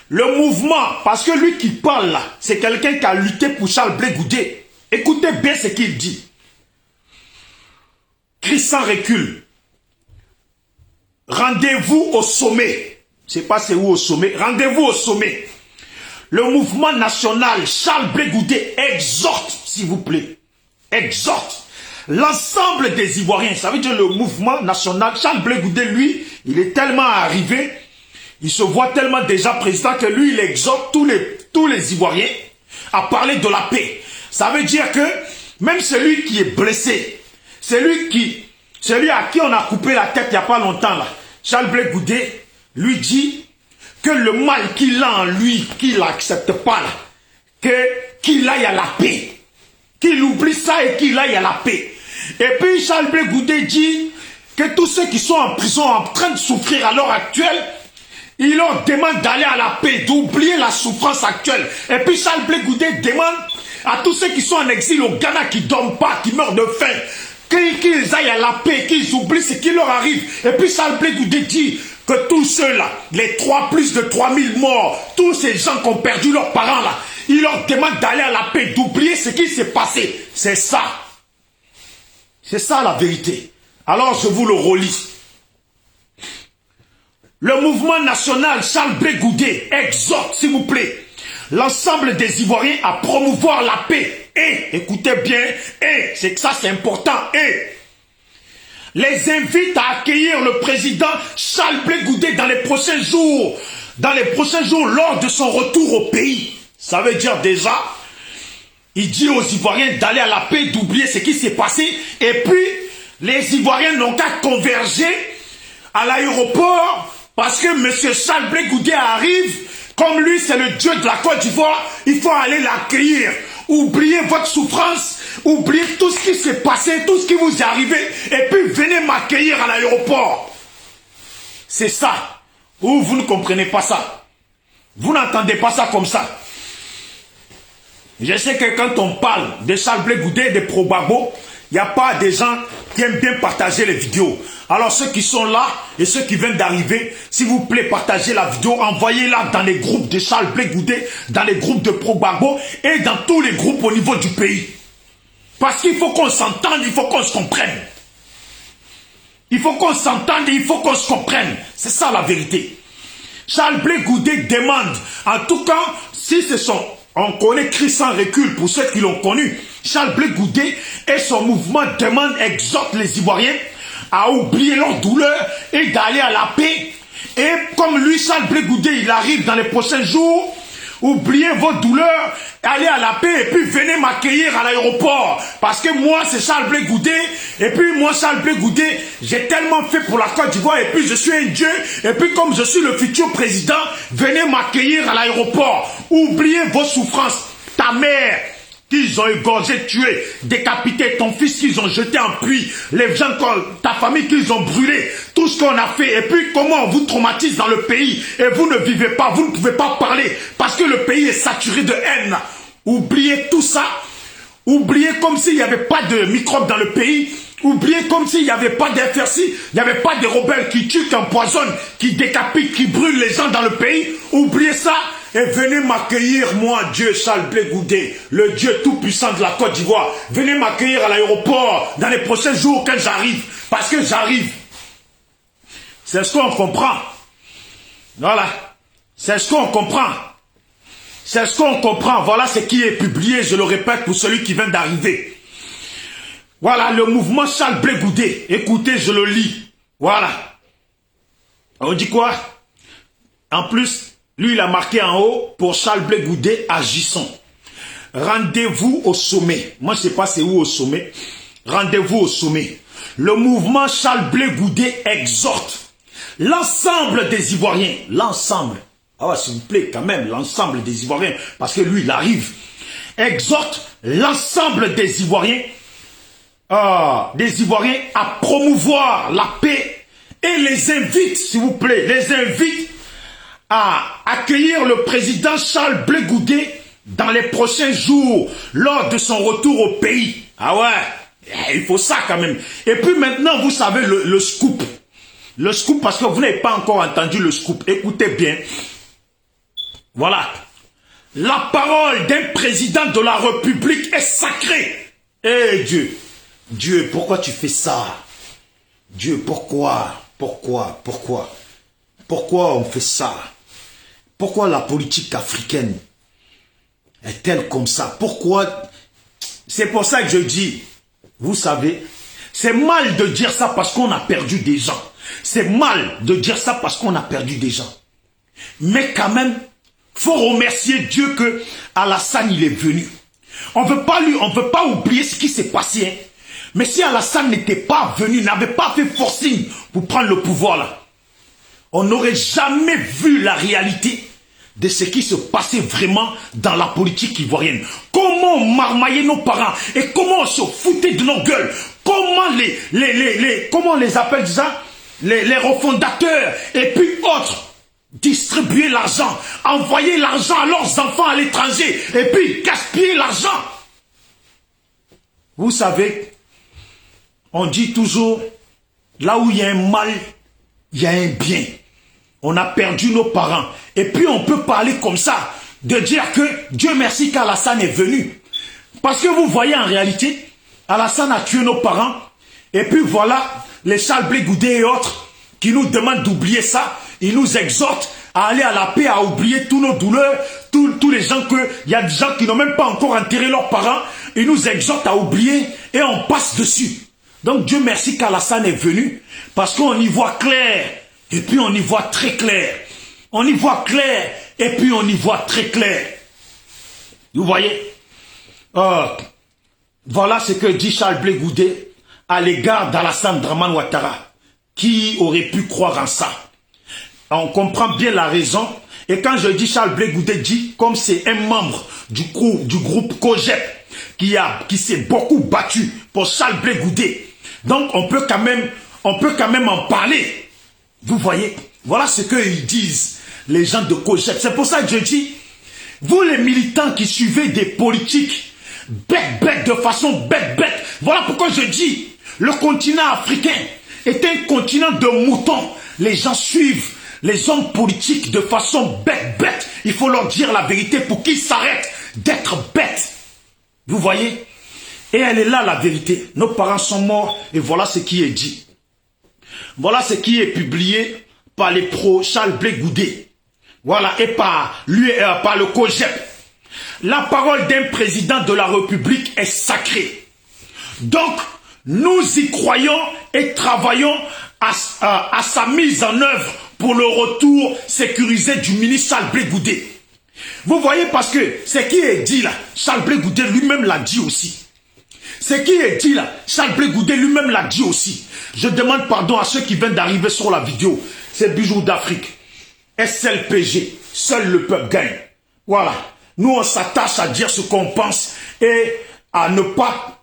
Le mouvement, parce que lui qui parle là, c'est quelqu'un qui a lutté pour Charles Blé Goudé. Écoutez bien ce qu'il dit. Crie sans recul. Rendez-vous au sommet. Je ne sais pas c'est où au sommet. Rendez-vous au sommet. Le mouvement national Charles Blé Goudé exhorte, s'il vous plaît, exhorte l'ensemble des Ivoiriens. Ça veut dire le mouvement national Charles Blé Goudé, lui, il est tellement arrivé, il se voit tellement déjà président que lui, il exhorte tous les Ivoiriens à parler de la paix. Ça veut dire que même celui qui est blessé, celui à qui on a coupé la tête il n'y a pas longtemps, là, Charles Blé Goudé, lui dit que le mal qu'il a en lui, qu'il n'accepte pas, là, qu'il aille à la paix. Qu'il oublie ça et qu'il aille à la paix. Et puis Charles Blé Goudé dit que tous ceux qui sont en prison en train de souffrir à l'heure actuelle, il leur demande d'aller à la paix, d'oublier la souffrance actuelle. Et puis Charles Blé Goudé demande à tous ceux qui sont en exil au Ghana, qui ne dorment pas, qui meurent de faim, qu'ils aillent à la paix, qu'ils oublient ce qui leur arrive. Et puis Charles Blé Goudé dit que tous ceux-là, les plus de 3000 morts, tous ces gens qui ont perdu leurs parents là, il leur demande d'aller à la paix, d'oublier ce qui s'est passé. C'est ça. C'est ça la vérité. Alors je vous le relis. Le mouvement national Charles Blé Goudé exhorte, s'il vous plaît, l'ensemble des Ivoiriens à promouvoir la paix. Et, écoutez bien, c'est que ça c'est important, les invite à accueillir le président Charles Blé Goudé dans les prochains jours lors de son retour au pays. Ça veut dire déjà, il dit aux Ivoiriens d'aller à la paix, d'oublier ce qui s'est passé, et puis les Ivoiriens n'ont qu'à converger à l'aéroport, parce que M. Charles Blé Goudé arrive, comme lui c'est le dieu de la Côte d'Ivoire, il faut aller l'accueillir. Oubliez votre souffrance, oubliez tout ce qui s'est passé, tout ce qui vous est arrivé, et puis venez m'accueillir à l'aéroport. C'est ça. Ou vous ne comprenez pas ça. Vous n'entendez pas ça comme ça. Je sais que quand on parle de Charles Blé Goudé et de Probabo, il n'y a pas des gens qui aiment bien partager les vidéos. Alors ceux qui sont là et ceux qui viennent d'arriver, s'il vous plaît, partagez la vidéo, envoyez-la dans les groupes de Charles Blé Goudé, dans les groupes de Probabo et dans tous les groupes au niveau du pays. Parce qu'il faut qu'on s'entende, il faut qu'on se comprenne. Il faut qu'on s'entende et il faut qu'on se comprenne. C'est ça la vérité. Charles Blé Goudé demande, en tout cas, si ce sont... On connaît Christ sans recul pour ceux qui l'ont connu. Charles Blé Goudé et son mouvement demande, exhorte les Ivoiriens à oublier leur douleur et d'aller à la paix. Et comme lui, Charles Blé Goudé, il arrive dans les prochains jours, oubliez vos douleurs, allez à la paix et puis venez m'accueillir à l'aéroport. Parce que moi, c'est Charles Blé Goudé. Et puis moi, Charles Blé Goudé, j'ai tellement fait pour la Côte d'Ivoire. Et puis je suis un dieu. Et puis comme je suis le futur président, venez m'accueillir à l'aéroport. Oubliez vos souffrances. Ta mère qu'ils ont égorgé, tué, décapité, ton fils qu'ils ont jeté en puits, les gens, ta famille qu'ils ont brûlé, tout ce qu'on a fait, et puis comment on vous traumatise dans le pays, et vous ne vivez pas, vous ne pouvez pas parler, parce que le pays est saturé de haine. Oubliez tout ça, oubliez comme s'il n'y avait pas de microbes dans le pays, Oubliez comme s'il n'y avait pas d'FRC, il n'y avait pas de rebelles qui tuent, qui empoisonnent, qui décapitent, qui brûlent les gens dans le pays. Oubliez ça et venez m'accueillir, moi, Dieu Charles Blé Goudé, le Dieu tout-puissant de la Côte d'Ivoire. Venez m'accueillir à l'aéroport dans les prochains jours quand j'arrive. Parce que j'arrive. C'est ce qu'on comprend. Voilà. C'est ce qu'on comprend. C'est ce qu'on comprend. Voilà ce qui est publié, je le répète pour celui qui vient d'arriver. Voilà, le mouvement Charles Blé Goudé. Écoutez, je le lis. Voilà. On dit quoi? En plus, lui, il a marqué en haut, pour Charles Blé Goudé, agissons. Rendez-vous au sommet. Moi, je ne sais pas c'est où au sommet. Rendez-vous au sommet. Le mouvement Charles Blé Goudé exhorte l'ensemble des Ivoiriens. L'ensemble. Ah, s'il vous plaît, quand même, l'ensemble des Ivoiriens. Parce que lui, il arrive. Exhorte l'ensemble des Ivoiriens. Des Ivoiriens à promouvoir la paix et les invite, s'il vous plaît, les invite à accueillir le président Charles Blé Goudé dans les prochains jours lors de son retour au pays. Ah ouais, il faut ça quand même. Et puis maintenant, vous savez le scoop. Le scoop, parce que vous n'avez pas encore entendu le scoop. Écoutez bien. Voilà. La parole d'un président de la République est sacrée. Eh Dieu. Dieu, pourquoi tu fais ça? Dieu, pourquoi? Pourquoi on fait ça? Pourquoi la politique africaine est-elle comme ça? Pourquoi? C'est pour ça que je dis, vous savez, c'est mal de dire ça parce qu'on a perdu des gens. C'est mal de dire ça parce qu'on a perdu des gens. Mais quand même, faut remercier Dieu que Alassane il est venu. On veut pas oublier ce qui s'est passé. Hein. Mais si Alassane n'était pas venu, n'avait pas fait forcing pour prendre le pouvoir là, on n'aurait jamais vu la réalité de ce qui se passait vraiment dans la politique ivoirienne. Comment on marmaillait nos parents et comment on se foutait de nos gueules. Comment comment on les appelle ça, les refondateurs et puis autres distribuer l'argent, envoyer l'argent à leurs enfants à l'étranger et puis gaspiller l'argent. Vous savez, on dit toujours, là où il y a un mal, il y a un bien. On a perdu nos parents. Et puis on peut parler comme ça, de dire que Dieu merci qu'Alassane est venu. Parce que vous voyez en réalité, Alassane a tué nos parents. Et puis voilà, les Charles Blé Goudé et autres qui nous demandent d'oublier ça. Ils nous exhortent à aller à la paix, à oublier tous nos douleurs, tous les gens il y a des gens qui n'ont même pas encore enterré leurs parents. Ils nous exhortent à oublier et on passe dessus. Donc Dieu merci qu'Alassane est venu parce qu'on y voit clair et puis on y voit très clair. On y voit clair et puis on y voit très clair. Vous voyez? Voilà ce que dit Charles Blé Goudé à l'égard d'Alassane Dramane Ouattara. Qui aurait pu croire en ça? On comprend bien la raison. Et quand je dis Charles Blé Goudé dit, comme c'est un membre du groupe COGEP qui s'est beaucoup battu pour Charles Blé Goudé. Donc on peut quand même en parler. Vous voyez, voilà ce qu'ils disent, les gens de COGEP. C'est pour ça que je dis, vous les militants qui suivez des politiques bêtes, de façon bête, voilà pourquoi je dis, le continent africain est un continent de moutons. Les gens suivent les hommes politiques de façon bête. Il faut leur dire la vérité pour qu'ils s'arrêtent d'être bêtes. Vous voyez? Et elle est là la vérité. Nos parents sont morts et voilà ce qui est dit. Voilà ce qui est publié par les pros Charles Blé Goudé. Voilà, et par le COGEP. La parole d'un président de la République est sacrée. Donc, nous y croyons et travaillons à sa mise en œuvre pour le retour sécurisé du ministre Charles Blé Goudé. Vous voyez, parce que ce qui est dit là, Charles Blé Goudé lui-même l'a dit aussi. Ce qui est dit là, Charles Blé Goudé lui-même l'a dit aussi. Je demande pardon à ceux qui viennent d'arriver sur la vidéo. C'est Bijoux d'Afrique. SLPG, seul le peuple gagne. Voilà. Nous, on s'attache à dire ce qu'on pense et à ne pas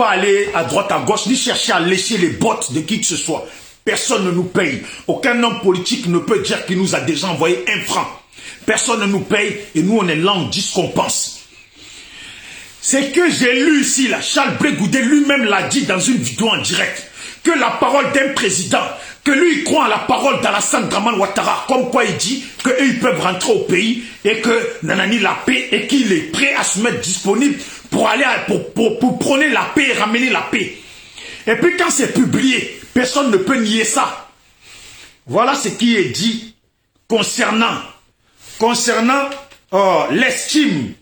aller à droite, à gauche, ni chercher à lécher les bottes de qui que ce soit. Personne ne nous paye. Aucun homme politique ne peut dire qu'il nous a déjà envoyé 1 franc. Personne ne nous paye et nous, on est là, on dit ce qu'on pense. C'est que j'ai lu ici, là, Charles Blé Goudé lui-même l'a dit dans une vidéo en direct, que la parole d'un président, que lui il croit à la parole d'Alassane Dramane Ouattara, comme quoi il dit qu'eux ils peuvent rentrer au pays et que nanani la paix et qu'il est prêt à se mettre disponible pour aller pour prôner la paix et ramener la paix. Et puis quand c'est publié, personne ne peut nier ça. Voilà ce qui est dit concernant l'estime,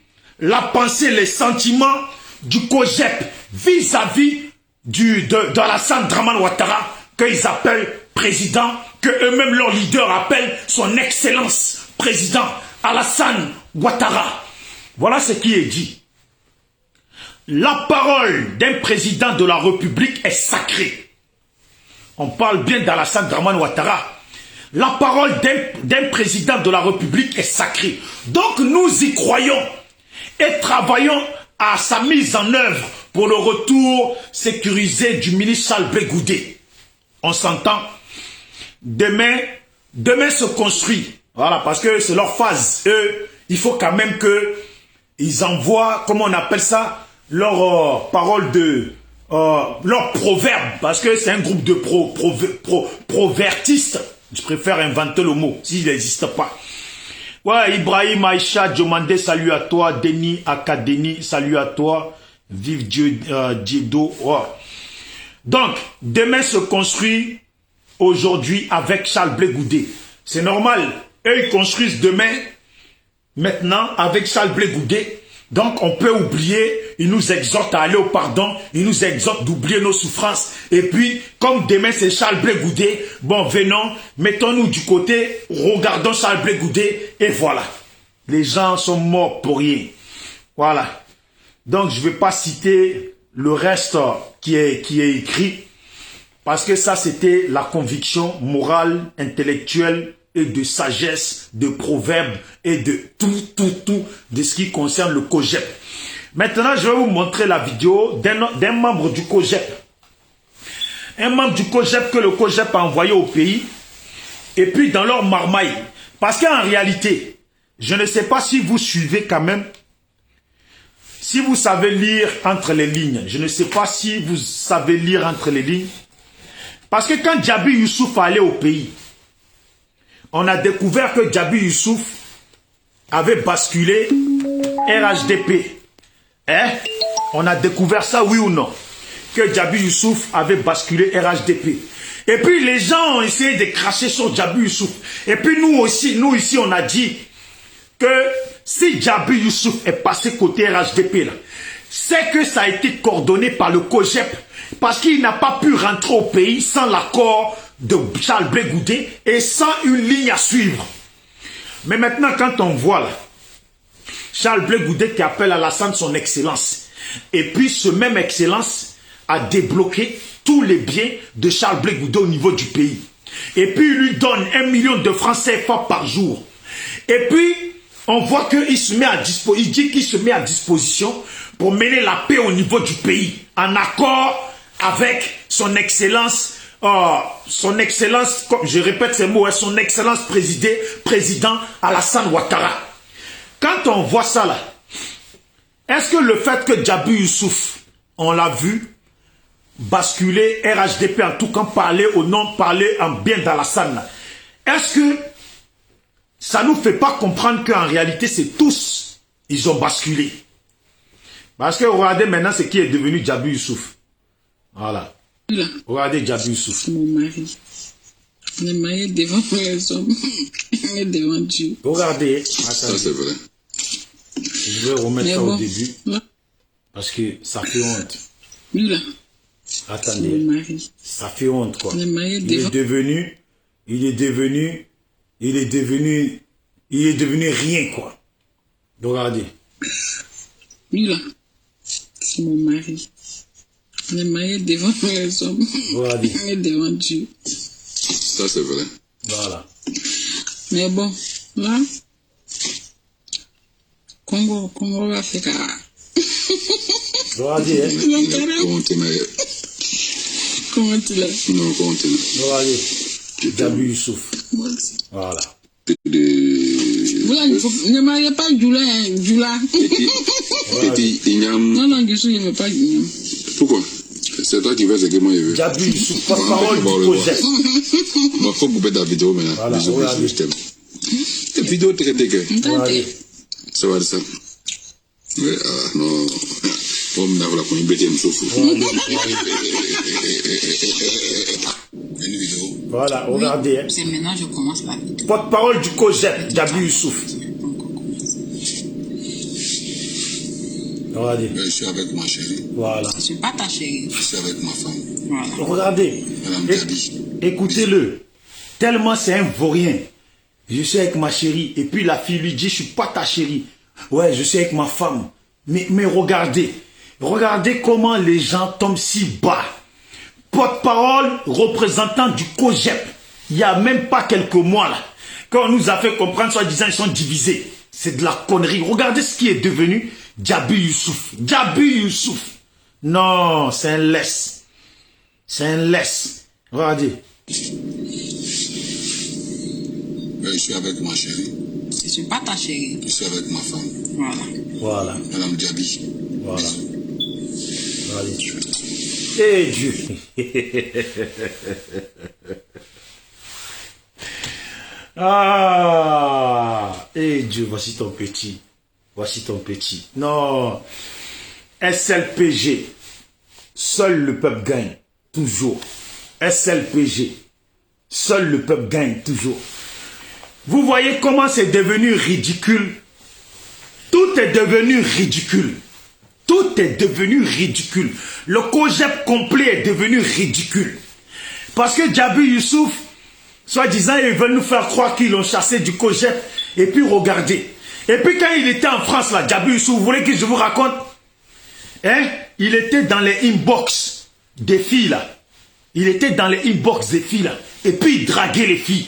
la pensée, les sentiments du COJEP vis-à-vis d'Alassane Dramane Ouattara, qu'ils appellent président, que eux-mêmes leur leader appelle son excellence président Alassane Ouattara. Voilà ce qui est dit. La parole d'un président de la République est sacrée. On parle bien d'Alassane Dramane Ouattara. La parole d'un président de la République est sacrée. Donc nous y croyons et travaillons à sa mise en œuvre pour le retour sécurisé du ministre Charles Blé Goudé. On s'entend. Demain se construit. Voilà, parce que c'est leur phase. Eux, il faut quand même qu'ils envoient, comment on appelle ça, leur parole de... leur proverbe, parce que c'est un groupe de provertistes. Je préfère inventer le mot, s'il n'existe pas. Ouais, Ibrahim Aïcha, Diomandé, salut à toi. Denis Académie, salut à toi. Vive Dieu, Diedo. Ouais. Donc, demain se construit aujourd'hui avec Charles Blé Goudé. C'est normal. Eux, ils construisent demain, maintenant, avec Charles Blé Goudé. Donc, on peut oublier, il nous exhorte à aller au pardon, il nous exhorte d'oublier nos souffrances. Et puis, comme demain, c'est Charles Blé Goudé, bon, venons, mettons-nous du côté, regardons Charles Blé Goudé, et voilà. Les gens sont morts pour rien. Voilà. Donc, je ne vais pas citer le reste qui est écrit, parce que ça, c'était la conviction morale, intellectuelle, et de sagesse, de proverbes et de tout de ce qui concerne le COJEP. Maintenant, je vais vous montrer la vidéo d'un membre du COJEP. Un membre du COJEP que le COJEP a envoyé au pays. Et puis dans leur marmaille. Parce qu'en réalité, je ne sais pas si vous suivez quand même. Si vous savez lire entre les lignes. Je ne sais pas si vous savez lire entre les lignes. Parce que quand Djabi Youssouf allait au pays, on a découvert que Djabi Youssouf avait basculé RHDP. Hein? On a découvert ça, oui ou non? Que Djabi Youssouf avait basculé RHDP. Et puis les gens ont essayé de cracher sur Djabi Youssouf. Et puis nous ici, on a dit que si Djabi Youssouf est passé côté RHDP, c'est que ça a été coordonné par le COJEP. Parce qu'il n'a pas pu rentrer au pays sans l'accord de Charles Blé Goudé et sans une ligne à suivre. Mais maintenant, quand on voit là, Charles Blé Goudé qui appelle Alassane son excellence, et puis ce même excellence a débloqué tous les biens de Charles Blé Goudé au niveau du pays. Et puis il lui donne 1 million de francs CFA par jour. Et puis on voit qu'il se met à disposition, il dit qu'il se met à disposition pour mener la paix au niveau du pays, en accord avec son excellence, je répète ces mots, son excellence président Alassane Ouattara. Quand on voit ça là, est-ce que le fait que Djabi Youssouf, on l'a vu, basculer RHDP, en tout cas parler en bien d'Alassane, est-ce que ça ne nous fait pas comprendre qu'en réalité c'est tous, ils ont basculé? Parce que regardez maintenant ce qui est devenu Djabi Youssouf. Voilà. Là. Regardez Djabi Youssouf. Mon mari. Le mari est devant les hommes. Il est devant Dieu. Regardez. Ça, c'est vrai. Je vais remettre ça au début. Là. Parce que ça fait honte. Lui là. Attendez. Mon mari. Ça fait honte quoi. Le mari est Il est devenu rien quoi. Regardez. Lui là. C'est mon mari. Le mari est devant les hommes. Regardez. Il est devant Dieu. Ça, c'est vrai. Voilà. Mais bon, là, Congo va faire ça. Regardez. Comment tu l'as? Comment tu l'as? Non, comment tu l'as? Regardez. Djabi Youssouf. Voilà. Vous Ne mariez pas Jula. Petit Ignam. Non, je ne veux pas Ignam. Pourquoi? C'est toi qui veux ce que moi je veux. Jabu Youssouf, porte-parole du COJEP. Il faut couper ta vidéo maintenant. Voilà, Bisous, bisous, je t'aime. Et vidéo traité que. Ça va de ça. Non. On m'a la connue bête, me souffle. Une vidéo. Voilà, regardez. C'est maintenant que je commence la vidéo. Porte-parole du COJEP, Jabu Youssouf. Regardez. Je suis avec ma chérie. Voilà. Je ne suis pas ta chérie. Je suis avec ma femme. Voilà. Regardez. Madame Gabi. Écoutez-le. Tellement c'est un vaurien. Je suis avec ma chérie. Et puis la fille lui dit, je suis pas ta chérie. Ouais, je suis avec ma femme. Mais regardez. Regardez comment les gens tombent si bas. Porte-parole, représentant du COJEP. Il n'y a même pas quelques mois là. Quand on nous a fait comprendre, soi-disant, ils sont divisés. C'est de la connerie. Regardez ce qui est devenu Jabu Youssouf. Jabu Youssouf. Non, c'est un laisse. C'est un laisse. Regardez. Je suis avec ma chérie. Je ne suis pas ta chérie. Je suis avec ma femme. Voilà. Voilà. Madame Gabi. Voilà. Allez. Et Dieu. Ah. Et Dieu, voici ton petit. Voici ton petit. Non. SLPG. Seul le peuple gagne. Toujours. SLPG. Seul le peuple gagne. Toujours. Vous voyez comment c'est devenu ridicule. Tout est devenu ridicule. Tout est devenu ridicule. Le COJEP complet est devenu ridicule. Parce que Jabu Youssouf, soi-disant, ils veulent nous faire croire qu'ils l'ont chassé du COJEP. Et puis regardez. Et puis quand il était en France, là, Jabu Youssouf, vous voulez que je vous raconte? Hein? Il était dans les inbox des filles, là. Il était dans les inbox des filles, là. Et puis il draguait les filles.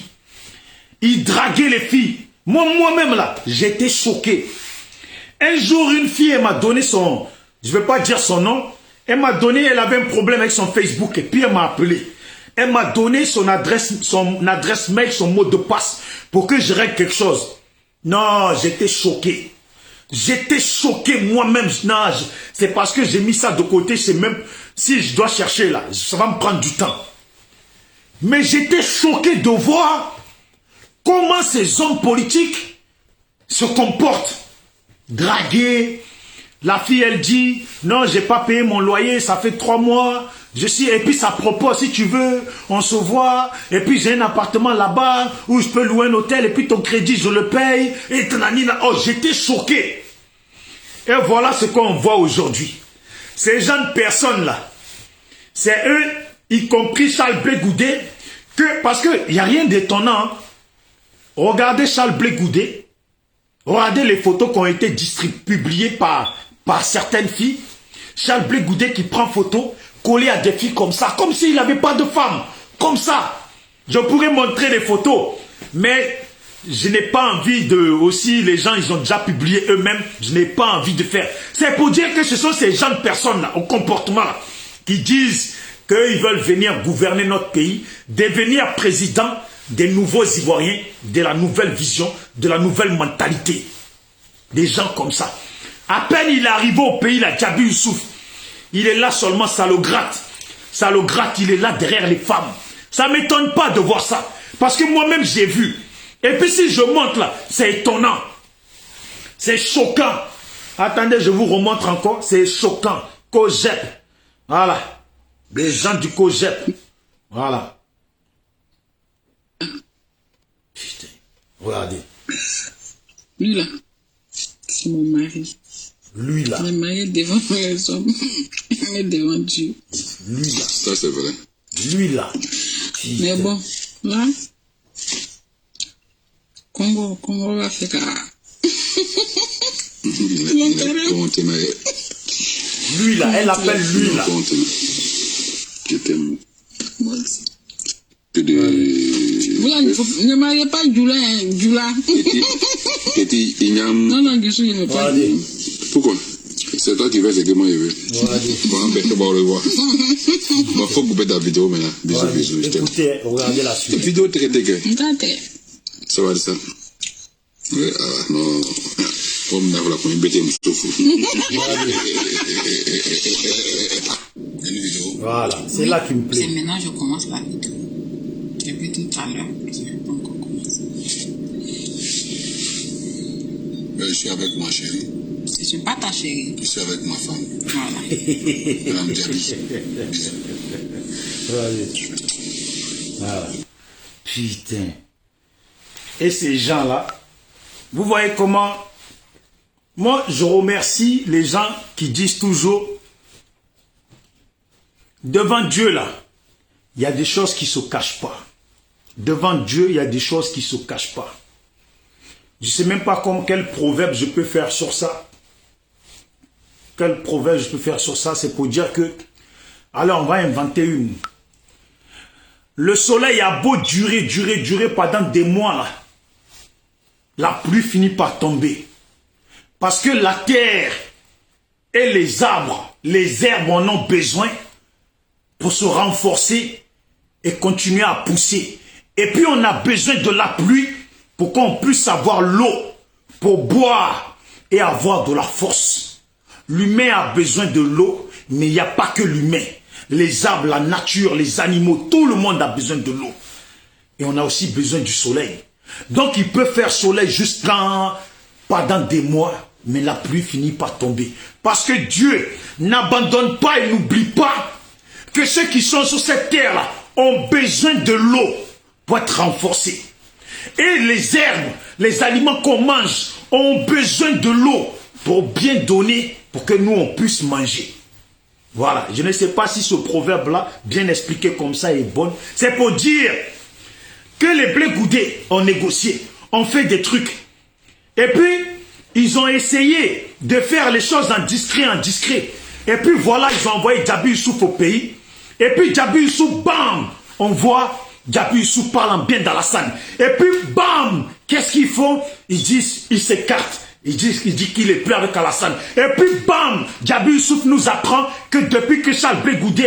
Il draguait les filles. Moi-même, là, j'étais choqué. Un jour, une fille, elle m'a donné son... Je ne vais pas dire son nom. Elle m'a donné, elle avait un problème avec son Facebook. Et puis, elle m'a appelé. Elle m'a donné son adresse mail, son mot de passe pour que je règle quelque chose. Non, j'étais choqué. J'étais choqué moi-même. Non, c'est parce que j'ai mis ça de côté. C'est même... Si je dois chercher, là, ça va me prendre du temps. Mais j'étais choqué de voir comment ces hommes politiques se comportent. Draguer. La fille, elle dit, non, j'ai pas payé mon loyer, ça fait 3 mois. Et puis ça propose, si tu veux, on se voit. Et puis j'ai un appartement là-bas où je peux louer un hôtel. Et puis ton crédit, je le paye. Et oh, j'étais choqué. Et voilà ce qu'on voit aujourd'hui. Ces gens de personnes-là, c'est eux, y compris Charles Blé Goudé, parce qu'il n'y a rien d'étonnant. Hein. Regardez Charles Blé Goudé. Regardez les photos qui ont été publiées par certaines filles. Charles Blé Goudé qui prend photo, collé à des filles comme ça, comme s'il n'avait pas de femme. Comme ça. Je pourrais montrer les photos. Mais je n'ai pas envie de... Aussi, les gens, ils ont déjà publié eux-mêmes. Je n'ai pas envie de faire. C'est pour dire que ce sont ces gens de personnes-là, au comportement là, qui disent qu'ils veulent venir gouverner notre pays, devenir président des nouveaux Ivoiriens, de la nouvelle vision, de la nouvelle mentalité. Des gens comme ça. À peine il est arrivé au pays, là, Jabu Youssouf, il est là seulement, ça le gratte. Ça le gratte, il est là derrière les femmes. Ça ne m'étonne pas de voir ça. Parce que moi-même, j'ai vu. Et puis si je monte là, c'est étonnant. C'est choquant. Attendez, je vous remontre encore. C'est choquant. COJEP. Voilà. Les gens du COJEP. Voilà. Putain, regardez. Lui là, c'est mon mari. Lui là. Il est marié devant les hommes, mais devant Dieu. Lui là. Ça, c'est vrai. Lui là. Putain. Mais bon, là, Congo va faire ça. Lui là, elle appelle lui là. Je t'aime. Moi aussi. Voilà, ne mariez pas Jula. Petit Ignam. Non, je ne veux pas. Pourquoi? C'est toi qui veux ce que moi je veux. Bon, on le voit. Il faut couper ta vidéo maintenant. Bisous, bisous, je t'aime. Écoutez, regardez la suite. Vidéo traité que. Tate. Ça va de ça. Non, comme d'avoir la première bête, Voilà, c'est là qui me plaît. C'est maintenant que je commence la vidéo. Depuis tout à l'heure, je n'ai pas encore commencé. Je suis avec ma chérie. Je ne suis pas ta chérie. Je suis avec ma femme. Voilà. Madame Diaby. Voilà. Putain. Et ces gens-là, vous voyez comment... Moi, je remercie les gens qui disent toujours, devant Dieu, là, il y a des choses qui ne se cachent pas. Devant Dieu, il y a des choses qui ne se cachent pas. Je ne sais même pas quel proverbe je peux faire sur ça. Quel proverbe je peux faire sur ça, c'est pour dire que... Alors, on va inventer une. Le soleil a beau durer pendant des mois, là. La pluie finit par tomber. Parce que la terre et les arbres, les herbes en ont besoin pour se renforcer et continuer à pousser. Et puis on a besoin de la pluie pour qu'on puisse avoir l'eau pour boire et avoir de la force. L'humain a besoin de l'eau, mais il n'y a pas que l'humain. Les arbres, la nature, les animaux, tout le monde a besoin de l'eau. Et on a aussi besoin du soleil. Donc il peut faire soleil jusqu'à pendant des mois, mais la pluie finit par tomber. Parce que Dieu n'abandonne pas et n'oublie pas que ceux qui sont sur cette terre-là ont besoin de l'eau pour être renforcés. Et les herbes, les aliments qu'on mange ont besoin de l'eau pour bien donner, pour que nous on puisse manger. Voilà, je ne sais pas si ce proverbe-là, bien expliqué comme ça, est bon. C'est pour dire que les blés goudés ont négocié, ont fait des trucs. Et puis, ils ont essayé de faire les choses en discret. Et puis voilà, ils ont envoyé Djabi Youssouf au pays. Et puis Djabi Youssouf, bam, on voit Djabi Youssouf parlant bien d'Alassane. Et puis bam, qu'est-ce qu'ils font? Ils disent, ils s'écartent. Il dit qu'il est plus avec Alassane. Et puis bam, Djabi Youssouf nous apprend que depuis que Charles Blé Goudé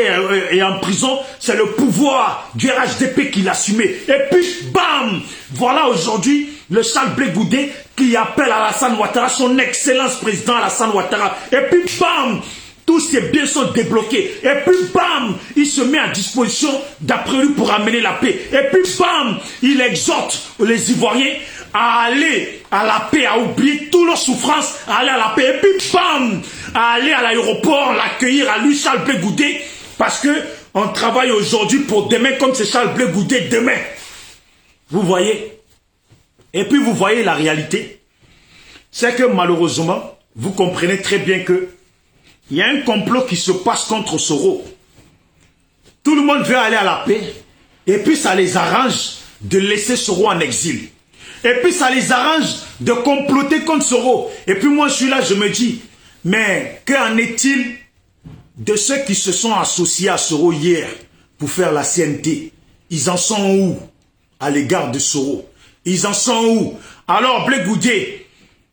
est en prison, c'est le pouvoir du RHDP qui l'a assumé. Et puis bam, voilà aujourd'hui le Charles Blé Goudé qui appelle Alassane Ouattara, son excellence président Alassane Ouattara. Et puis bam, tous ces biens sont débloqués. Et puis bam, il se met à disposition d'après lui pour amener la paix. Et puis bam, il exhorte les Ivoiriens à aller à la paix, à oublier toutes leurs souffrances, à aller à la paix. Et puis bam, à aller à l'aéroport, l'accueillir à lui, Charles Blé Goudé, parce que on travaille aujourd'hui pour demain comme c'est Charles Blé Goudé demain. Vous voyez? Et puis vous voyez la réalité. C'est que malheureusement, vous comprenez très bien que il y a un complot qui se passe contre Soro. Tout le monde veut aller à la paix. Et puis ça les arrange de laisser Soro en exil. Et puis ça les arrange de comploter contre Soro. Et puis moi je suis là, je me dis, mais qu'en est-il de ceux qui se sont associés à Soro hier pour faire la CNT? Ils en sont où à l'égard de Soro? Ils en sont où? Alors Blé Goudé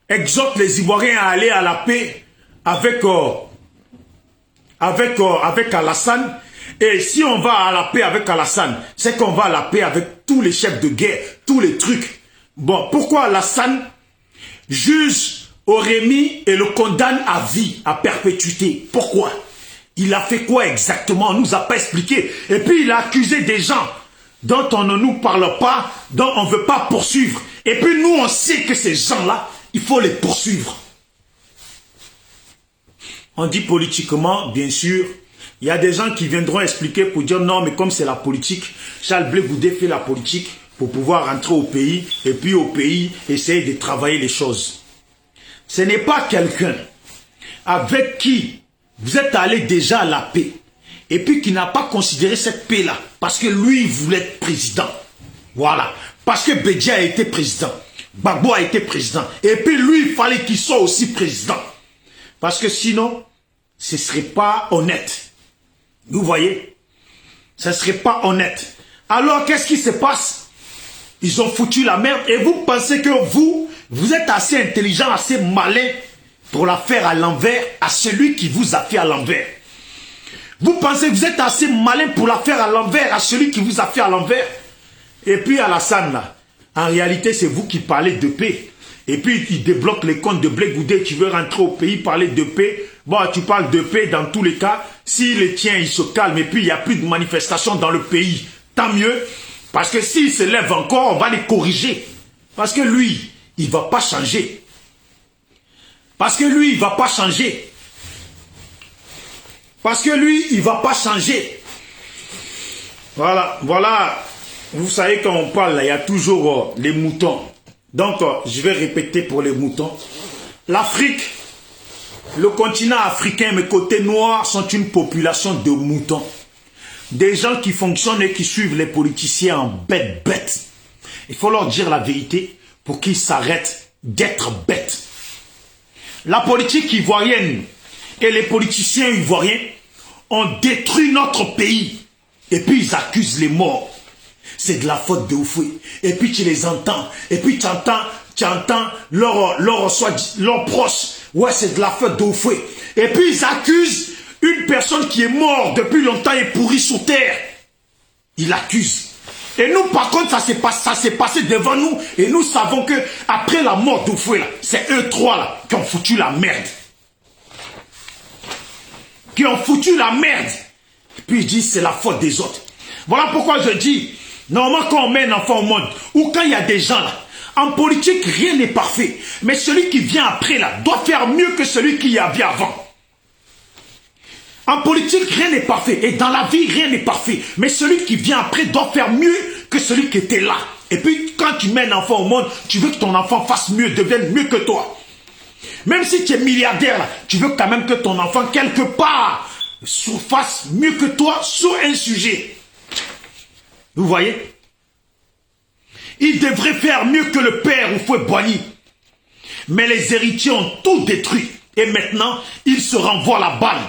exhorte les Ivoiriens à aller à la paix avec Alassane. Et si on va à la paix avec Alassane, c'est qu'on va à la paix avec tous les chefs de guerre, tous les trucs. Bon, pourquoi Alassane juge Orémi et le condamne à vie, à perpétuité? Pourquoi? Il a fait quoi exactement? On ne nous a pas expliqué. Et puis il a accusé des gens dont on ne nous parle pas, dont on ne veut pas poursuivre. Et puis nous, on sait que ces gens-là, il faut les poursuivre. On dit politiquement, bien sûr, il y a des gens qui viendront expliquer pour dire non, mais comme c'est la politique, Charles Blé Goudé fait la politique pour pouvoir rentrer au pays et puis au pays essayer de travailler les choses. Ce n'est pas quelqu'un avec qui vous êtes allé déjà à la paix et puis qui n'a pas considéré cette paix-là parce que lui, il voulait être président. Voilà. Parce que Bédia a été président. Gbagbo a été président. Et puis lui, il fallait qu'il soit aussi président. Parce que sinon, ce ne serait pas honnête. Vous voyez? Ce ne serait pas honnête. Alors, qu'est-ce qui se passe? Ils ont foutu la merde. Et vous pensez que vous êtes assez intelligent, assez malin pour la faire à l'envers à celui qui vous a fait à l'envers. Vous pensez que vous êtes assez malin pour la faire à l'envers à celui qui vous a fait à l'envers. Et puis Alassane, là, en réalité, c'est vous qui parlez de paix. Et puis, il débloque les comptes de Blé Goudé. Tu veux rentrer au pays, parler de paix. Bon, tu parles de paix dans tous les cas. Si les tiens, ils se calment et puis il n'y a plus de manifestations dans le pays, tant mieux. Parce que s'ils se lèvent encore, on va les corriger. Parce que lui, il ne va pas changer. Parce que lui, il ne va pas changer. Parce que lui, il ne va pas changer. Voilà, voilà. Vous savez, quand on parle, là, il y a toujours les moutons. Donc, je vais répéter pour les moutons. L'Afrique, le continent africain, mes côtés noirs, sont une population de moutons. Des gens qui fonctionnent et qui suivent les politiciens en bêtes. Il faut leur dire la vérité pour qu'ils s'arrêtent d'être bêtes. La politique ivoirienne et les politiciens ivoiriens ont détruit notre pays. Et puis ils accusent les morts. C'est de la faute de Oufoué. Et puis tu les entends. Et puis tu entends leurs proches. Ouais, c'est de la faute de Oufoué. Et puis ils accusent une personne qui est morte depuis longtemps et pourrie sous terre. Ils l'accusent. Et nous, par contre, ça s'est passé devant nous. Et nous savons que après la mort d'Oufoué, c'est eux trois là qui ont foutu la merde. Qui ont foutu la merde. Et puis ils disent c'est la faute des autres. Voilà pourquoi je dis, normalement quand on met un enfant au monde, ou quand il y a des gens là, en politique rien n'est parfait. Mais celui qui vient après là, doit faire mieux que celui qui y avait avant. En politique, rien n'est parfait. Et dans la vie, rien n'est parfait. Mais celui qui vient après doit faire mieux que celui qui était là. Et puis, quand tu mets un enfant au monde, tu veux que ton enfant fasse mieux, devienne mieux que toi. Même si tu es milliardaire, là, tu veux quand même que ton enfant, quelque part, fasse mieux que toi sur un sujet. Vous voyez? Il devrait faire mieux que le père Houphouët-Boigny. Mais les héritiers ont tout détruit. Et maintenant, il se renvoie la balle.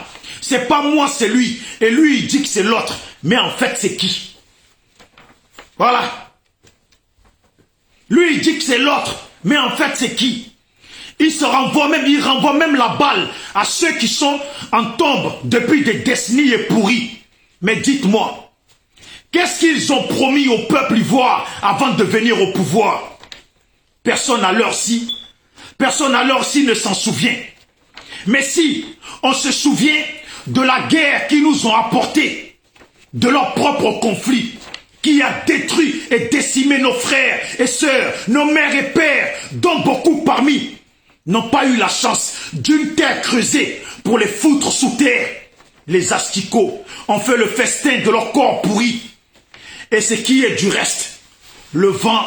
C'est pas moi, c'est lui. Et lui, il dit que c'est l'autre. Mais en fait, c'est qui? Voilà. Lui, il dit que c'est l'autre. Mais en fait, c'est qui? Il renvoie même la balle à ceux qui sont en tombe depuis des décennies et pourris. Mais dites-moi, qu'est-ce qu'ils ont promis au peuple ivoire avant de venir au pouvoir? Personne à l'heure ci ne s'en souvient. Mais si on se souvient de la guerre qu'ils nous ont apportée, de leur propre conflit, qui a détruit et décimé nos frères et sœurs, nos mères et pères, dont beaucoup parmi n'ont pas eu la chance d'une terre creusée pour les foutre sous terre. Les asticots ont fait le festin de leur corps pourri. Et ce qui est du reste, le vent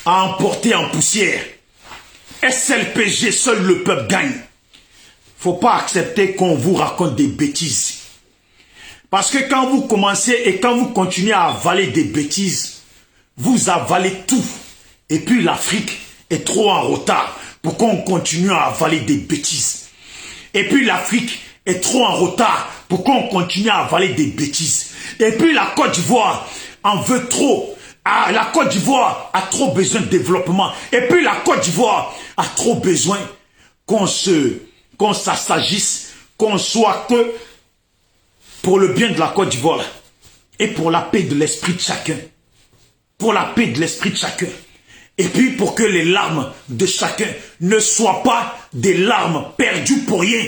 a emporté en poussière. SLPG, seul le peuple gagne. Faut pas accepter qu'on vous raconte des bêtises. Parce que quand vous commencez et quand vous continuez à avaler des bêtises, vous avalez tout. Et puis l'Afrique est trop en retard pour qu'on continue à avaler des bêtises. Et puis l'Afrique est trop en retard pour qu'on continue à avaler des bêtises. Et puis la Côte d'Ivoire en veut trop. Ah, la Côte d'Ivoire a trop besoin de développement. Et puis la Côte d'Ivoire a trop besoin qu'on s'assagisse, qu'on soit que pour le bien de la Côte d'Ivoire et pour la paix de l'esprit de chacun. Pour la paix de l'esprit de chacun. Et puis pour que les larmes de chacun ne soient pas des larmes perdues pour rien.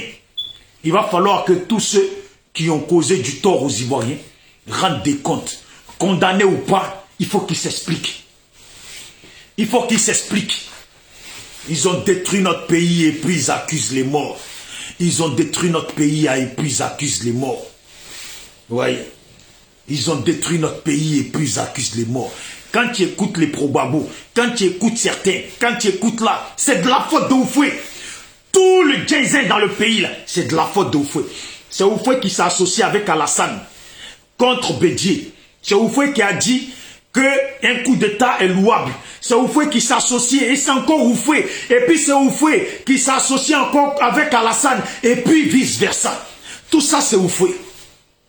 Il va falloir que tous ceux qui ont causé du tort aux Ivoiriens rendent des comptes. Condamnés ou pas, il faut qu'ils s'expliquent. Il faut qu'ils s'expliquent. Ils ont détruit notre pays et puis ils accusent les morts. Ils ont détruit notre pays et puis ils accusent les morts. Oui. Ils ont détruit notre pays et puis ils accusent les morts. Quand tu écoutes les probabos, quand tu écoutes certains, quand tu écoutes là, c'est de la faute d'Oufoué. Tout le Djinzin dans le pays là, c'est de la faute d'Oufoué. C'est Oufoué qui s'est associé avec Alassane contre Bédié. C'est Oufoué qui a dit qu'un coup d'État est louable. C'est Oufoué qui s'associe et c'est encore Oufoué. Et puis c'est Oufoué qui s'associe encore avec Alassane et puis vice versa. Tout ça c'est Oufoué.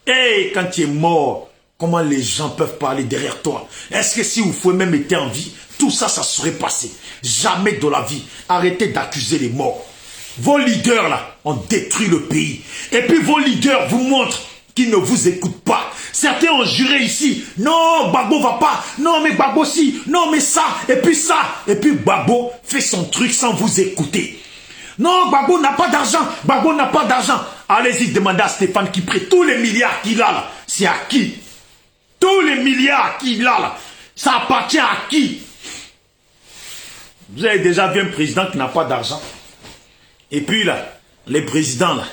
Et quand tu es mort, comment les gens peuvent parler derrière toi? Est-ce que si Oufoué même était en vie, tout ça, ça serait passé? Jamais de la vie. Arrêtez d'accuser les morts. Vos leaders là ont détruit le pays. Et puis vos leaders vous montrent qui ne vous écoutent pas. Certains ont juré ici, non, Gbagbo va pas, non, mais Gbagbo si, non, mais ça, et puis Gbagbo fait son truc sans vous écouter. Non, Gbagbo n'a pas d'argent, Gbagbo n'a pas d'argent. Allez-y, demandez à Stéphane Kipré, tous les milliards qu'il a là, c'est à qui? Tous les milliards qu'il a là, ça appartient à qui? Vous avez déjà vu un président qui n'a pas d'argent? Et puis là, les présidents là,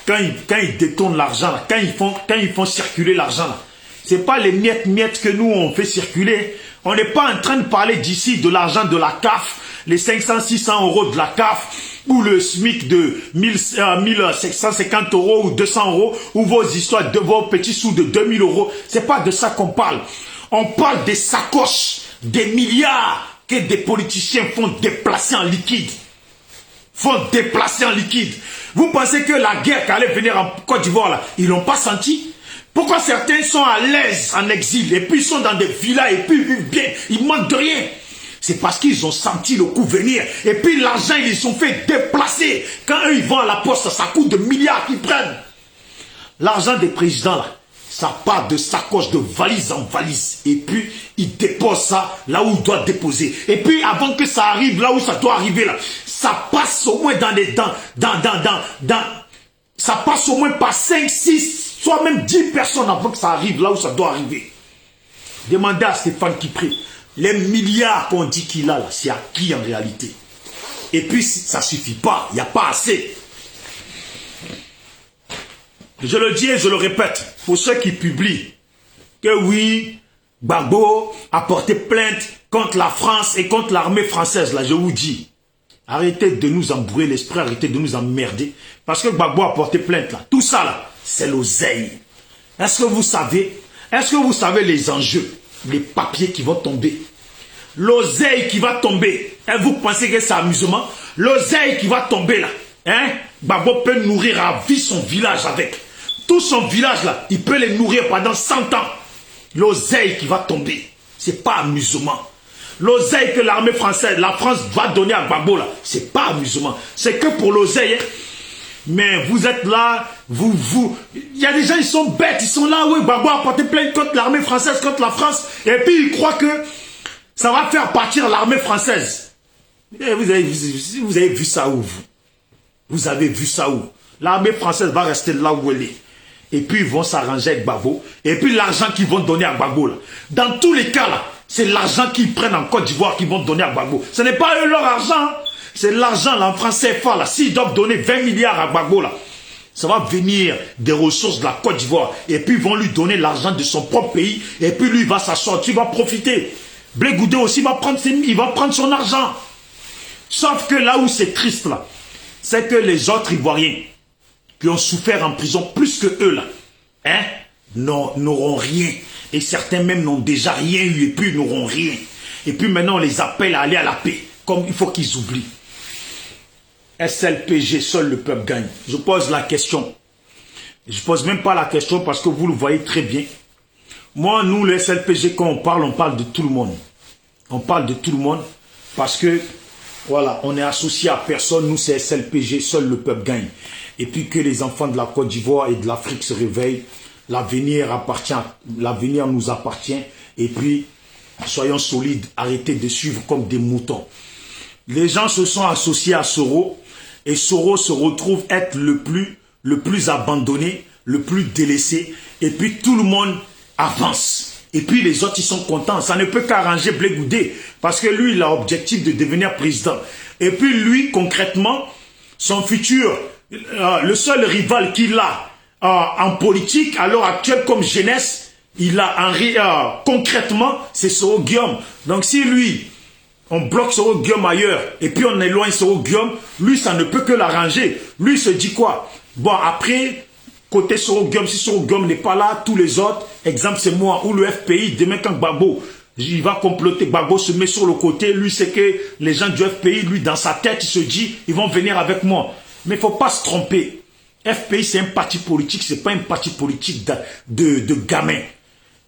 quand ils détournent l'argent là, quand ils font circuler l'argent là, c'est pas les miettes que nous on fait circuler. On n'est pas en train de parler d'ici de l'argent de la CAF, les 500-600 euros de la CAF, ou le SMIC de 1750 euros ou 200 euros, ou vos histoires de vos petits sous de 2000 euros. C'est pas de ça qu'on parle. On parle des sacoches, des milliards que des politiciens font déplacer en liquide. Vous pensez que la guerre qui allait venir en Côte d'Ivoire, là, ils l'ont pas senti? Pourquoi certains sont à l'aise en exil et puis ils sont dans des villas et puis ils vivent bien, ils manquent de rien? C'est parce qu'ils ont senti le coup venir. Et puis l'argent, ils les ont fait déplacer. Quand eux, ils vont à la poste, ça coûte de milliards qu'ils prennent. L'argent des présidents, là, ça part de sacoche, de valise en valise. Et puis, ils déposent ça là où ils doivent déposer. Et puis, avant que ça arrive là où ça doit arriver, là, ça passe au moins ça passe au moins par 5, 6, soit même 10 personnes avant que ça arrive là où ça doit arriver. Demandez à Stéphane Kipré. Les milliards qu'on dit qu'il a là, c'est à qui en réalité? Et puis, ça ne suffit pas. Il n'y a pas assez. Je le dis et je le répète, pour ceux qui publient que oui, Gbagbo a porté plainte contre la France et contre l'armée française, là, je vous dis, arrêtez de nous embrouiller l'esprit, arrêtez de nous emmerder, parce que Gbagbo a porté plainte, là, tout ça, là, c'est l'oseille. Est-ce que vous savez les enjeux, les papiers qui vont tomber? L'oseille qui va tomber, et vous pensez que c'est amusement? L'oseille qui va tomber, là, hein? Gbagbo peut nourrir à vie son village avec. Tout son village là, il peut les nourrir pendant 100 ans. L'oseille qui va tomber, c'est pas amusement. L'oseille que l'armée française, la France va donner à Gbagbo là, c'est pas amusement. C'est que pour l'oseille. Hein. Mais vous êtes là, il y a des gens, ils sont bêtes, ils sont là, oui, Gbagbo a porté plainte contre l'armée française, contre la France, et puis ils croient que ça va faire partir l'armée française. Et vous avez vu ça où vous avez vu ça où? L'armée française va rester là où elle est. Et puis ils vont s'arranger avec Gbagbo. Et puis l'argent qu'ils vont donner à Gbagbo là. Dans tous les cas là, c'est l'argent qu'ils prennent en Côte d'Ivoire qu'ils vont donner à Gbagbo. Ce n'est pas eux leur argent. Hein. C'est l'argent là en francs CFA là. S'ils doivent donner 20 milliards à Gbagbo là, ça va venir des ressources de la Côte d'Ivoire. Et puis ils vont lui donner l'argent de son propre pays. Et puis lui il va s'asseoir, il va profiter. Blé Goudé aussi il va prendre son argent. Sauf que là où c'est triste là, c'est que les autres Ivoiriens qui ont souffert en prison plus que eux là, hein, n'auront rien. Et certains même n'ont déjà rien eu et puis n'auront rien. Et puis maintenant on les appelle à aller à la paix. Comme il faut qu'ils oublient. SLPG, seul le peuple gagne. Je pose la question. Je pose même pas la question parce que vous le voyez très bien. Moi, nous, le SLPG, quand on parle de tout le monde. On parle de tout le monde parce que, voilà, on est associé à personne. Nous, c'est SLPG, seul le peuple gagne. Et puis que les enfants de la Côte d'Ivoire et de l'Afrique se réveillent. L'avenir nous appartient. Et puis, soyons solides, arrêtez de suivre comme des moutons. Les gens se sont associés à Soro. Et Soro se retrouve être le plus abandonné, le plus délaissé. Et puis tout le monde avance. Et puis les autres, ils sont contents. Ça ne peut qu'arranger Blé Goudé. Parce que lui, il a l'objectif de devenir président. Et puis lui, concrètement, son futur, le seul rival qu'il a en politique, à l'heure actuelle comme jeunesse, il a concrètement, c'est Soro Guillaume. Donc si lui, on bloque Soro Guillaume ailleurs, et puis on éloigne Soro Guillaume, lui, ça ne peut que l'arranger. Lui, il se dit quoi? Bon, après, côté Soro Guillaume, si Soro Guillaume n'est pas là, tous les autres, exemple, c'est moi, ou le FPI, demain quand Gbagbo, il va comploter, Gbagbo se met sur le côté, lui, c'est que les gens du FPI, lui, dans sa tête, il se dit, ils vont venir avec moi. Mais il ne faut pas se tromper. FPI, c'est un parti politique, c'est pas un parti politique de gamins.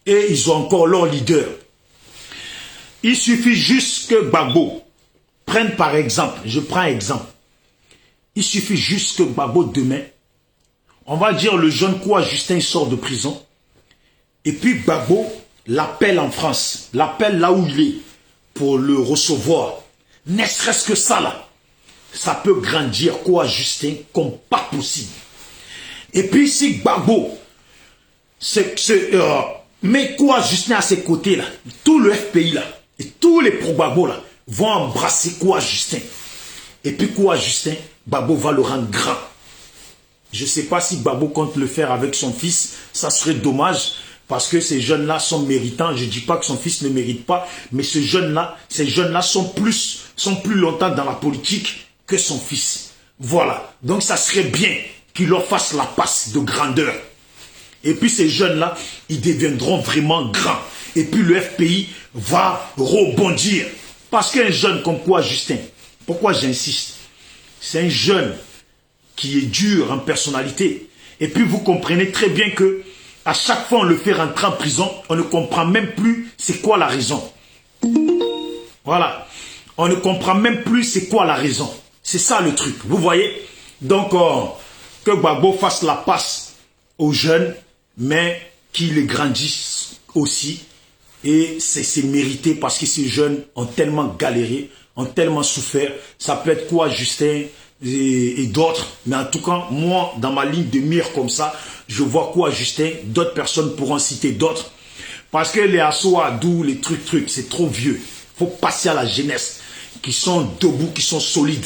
Et ils ont encore leur leader. Il suffit juste que Gbagbo prenne par exemple, je prends un exemple. Il suffit juste que Gbagbo demain, on va dire le jeune Kouya Justin sort de prison. Et puis Gbagbo l'appelle en France, l'appelle là où il est pour le recevoir. Ne serait-ce que ça là, ça peut grandir Kouya Justin comme pas possible. Et puis si Gbagbo met Kouya Justin à ses côtés là, tout le FPI là, et tous les pro-Gbagbo là, vont embrasser Kouya Justin. Et puis Kouya Justin, Gbagbo va le rendre grand. Je ne sais pas si Gbagbo compte le faire avec son fils, ça serait dommage. Parce que ces jeunes-là sont méritants. Je ne dis pas que son fils ne mérite pas, mais ces jeunes-là sont plus longtemps dans la politique que son fils. Voilà. Donc ça serait bien qu'il leur fasse la passe de grandeur. Et puis ces jeunes-là, ils deviendront vraiment grands. Et puis le FPI va rebondir. Parce qu'un jeune comme Kouya Justin, pourquoi j'insiste? C'est un jeune qui est dur en personnalité. Et puis vous comprenez très bien que à chaque fois on le fait rentrer en prison, on ne comprend même plus c'est quoi la raison. Voilà. On ne comprend même plus c'est quoi la raison. C'est ça le truc. Vous voyez? Donc, que Gbagbo fasse la passe aux jeunes, mais qu'il les grandisse aussi. Et c'est mérité parce que ces jeunes ont tellement galéré, ont tellement souffert. Ça peut être Kouya Justin et d'autres. Mais en tout cas, moi, dans ma ligne de mire comme ça, je vois Kouya Justin, d'autres personnes pourront citer d'autres. Parce que les Assoa, d'où les trucs, c'est trop vieux. Il faut passer à la jeunesse, qui sont debout, qui sont solides.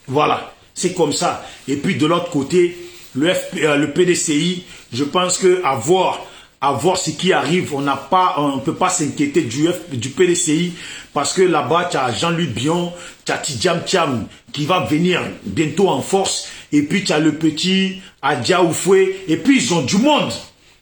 Voilà, c'est comme ça. Et puis de l'autre côté, le PDCI, je pense que à voir ce qui arrive, on ne peut pas s'inquiéter du PDCI, parce que là-bas, tu as Jean-Luc Bion, tu as Tidjam Thiam, qui va venir bientôt en force, et puis tu as le petit Adia Oufoué, et puis ils ont du monde.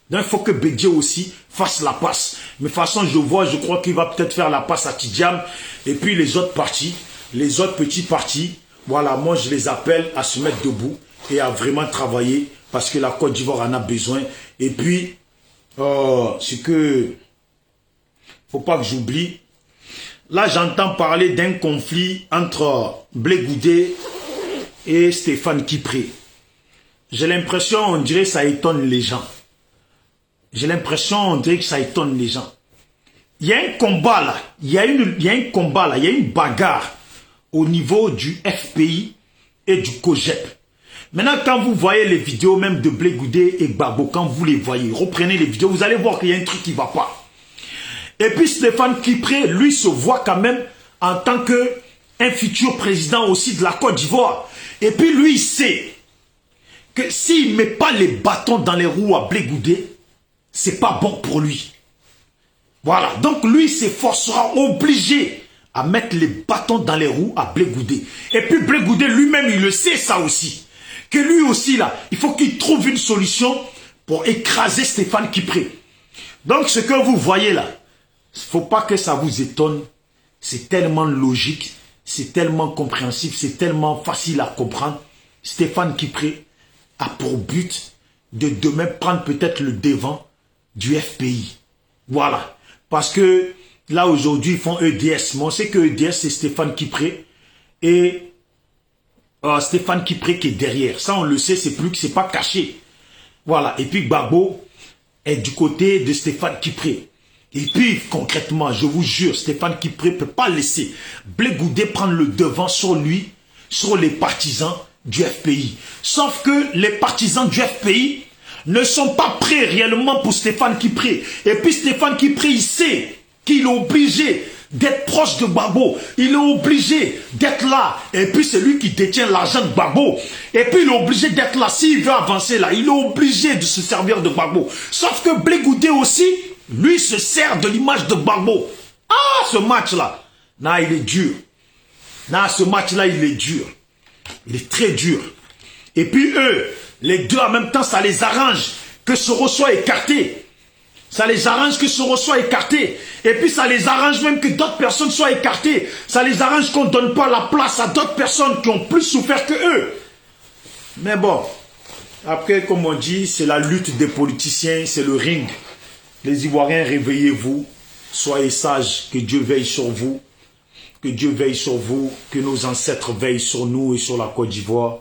Donc il faut que Bédié aussi fasse la passe. Mais de toute façon, je crois qu'il va peut-être faire la passe à Tidjam, et puis les autres partis, les autres petits partis, voilà, moi je les appelle à se mettre debout et à vraiment travailler, parce que la Côte d'Ivoire en a besoin. Et puis, c'est que, faut pas que j'oublie, là j'entends parler d'un conflit entre Blé Goudé et Stéphane Kipré. J'ai l'impression, on dirait que ça étonne les gens. J'ai l'impression, on dirait que ça étonne les gens. Il y a un combat là, il y a une bagarre au niveau du FPI et du COGEP. Maintenant, quand vous voyez les vidéos même de Blé Goudé et Gbagbo, quand vous les voyez, reprenez les vidéos, vous allez voir qu'il y a un truc qui ne va pas. Et puis Stéphane Kipré, lui, se voit quand même en tant qu'un futur président aussi de la Côte d'Ivoire. Et puis lui, il sait que s'il ne met pas les bâtons dans les roues à Blé Goudé, c'est pas bon pour lui. Voilà, donc lui s'efforcera obligé à mettre les bâtons dans les roues à Blé Goudé. Et puis Blé Goudé lui-même, il le sait ça aussi. Que lui aussi là, il faut qu'il trouve une solution pour écraser Stéphane Kipré. Donc ce que vous voyez là, il ne faut pas que ça vous étonne. C'est tellement logique, c'est tellement compréhensif, c'est tellement facile à comprendre. Stéphane Kipré a pour but de demain prendre peut-être le devant du FPI. Voilà. Parce que là aujourd'hui ils font EDS. Mais on sait que EDS c'est Stéphane Kipré et Stéphane Kipré qui est derrière. Ça on le sait, c'est pas caché. Voilà. Et puis Gbagbo est du côté de Stéphane Kipré. Et puis concrètement, je vous jure, Stéphane Kipré ne peut pas laisser Blé Goudé prendre le devant sur lui, sur les partisans du FPI. Sauf que les partisans du FPI ne sont pas prêts réellement pour Stéphane Kipré. Et puis Stéphane Kipré, il sait qu'il est obligé d'être proche de Gbagbo. Il est obligé d'être là. Et puis c'est lui qui détient l'argent de Gbagbo. Et puis il est obligé d'être là. S'il veut avancer là, il est obligé de se servir de Gbagbo. Sauf que Blé Goudé aussi, lui se sert de l'image de Gbagbo. Ah, ce match-là, non, il est dur. Non, ce match-là, il est dur. Il est très dur. Et puis eux, les deux en même temps, ça les arrange que Soro soit écarté. Ça les arrange que Soro soit écarté. Et puis ça les arrange même que d'autres personnes soient écartées. Ça les arrange qu'on ne donne pas la place à d'autres personnes qui ont plus souffert que eux. Mais bon, après, comme on dit, c'est la lutte des politiciens, c'est le ring. Les Ivoiriens, réveillez-vous, soyez sages, que Dieu veille sur vous. Que Dieu veille sur vous, que nos ancêtres veillent sur nous et sur la Côte d'Ivoire.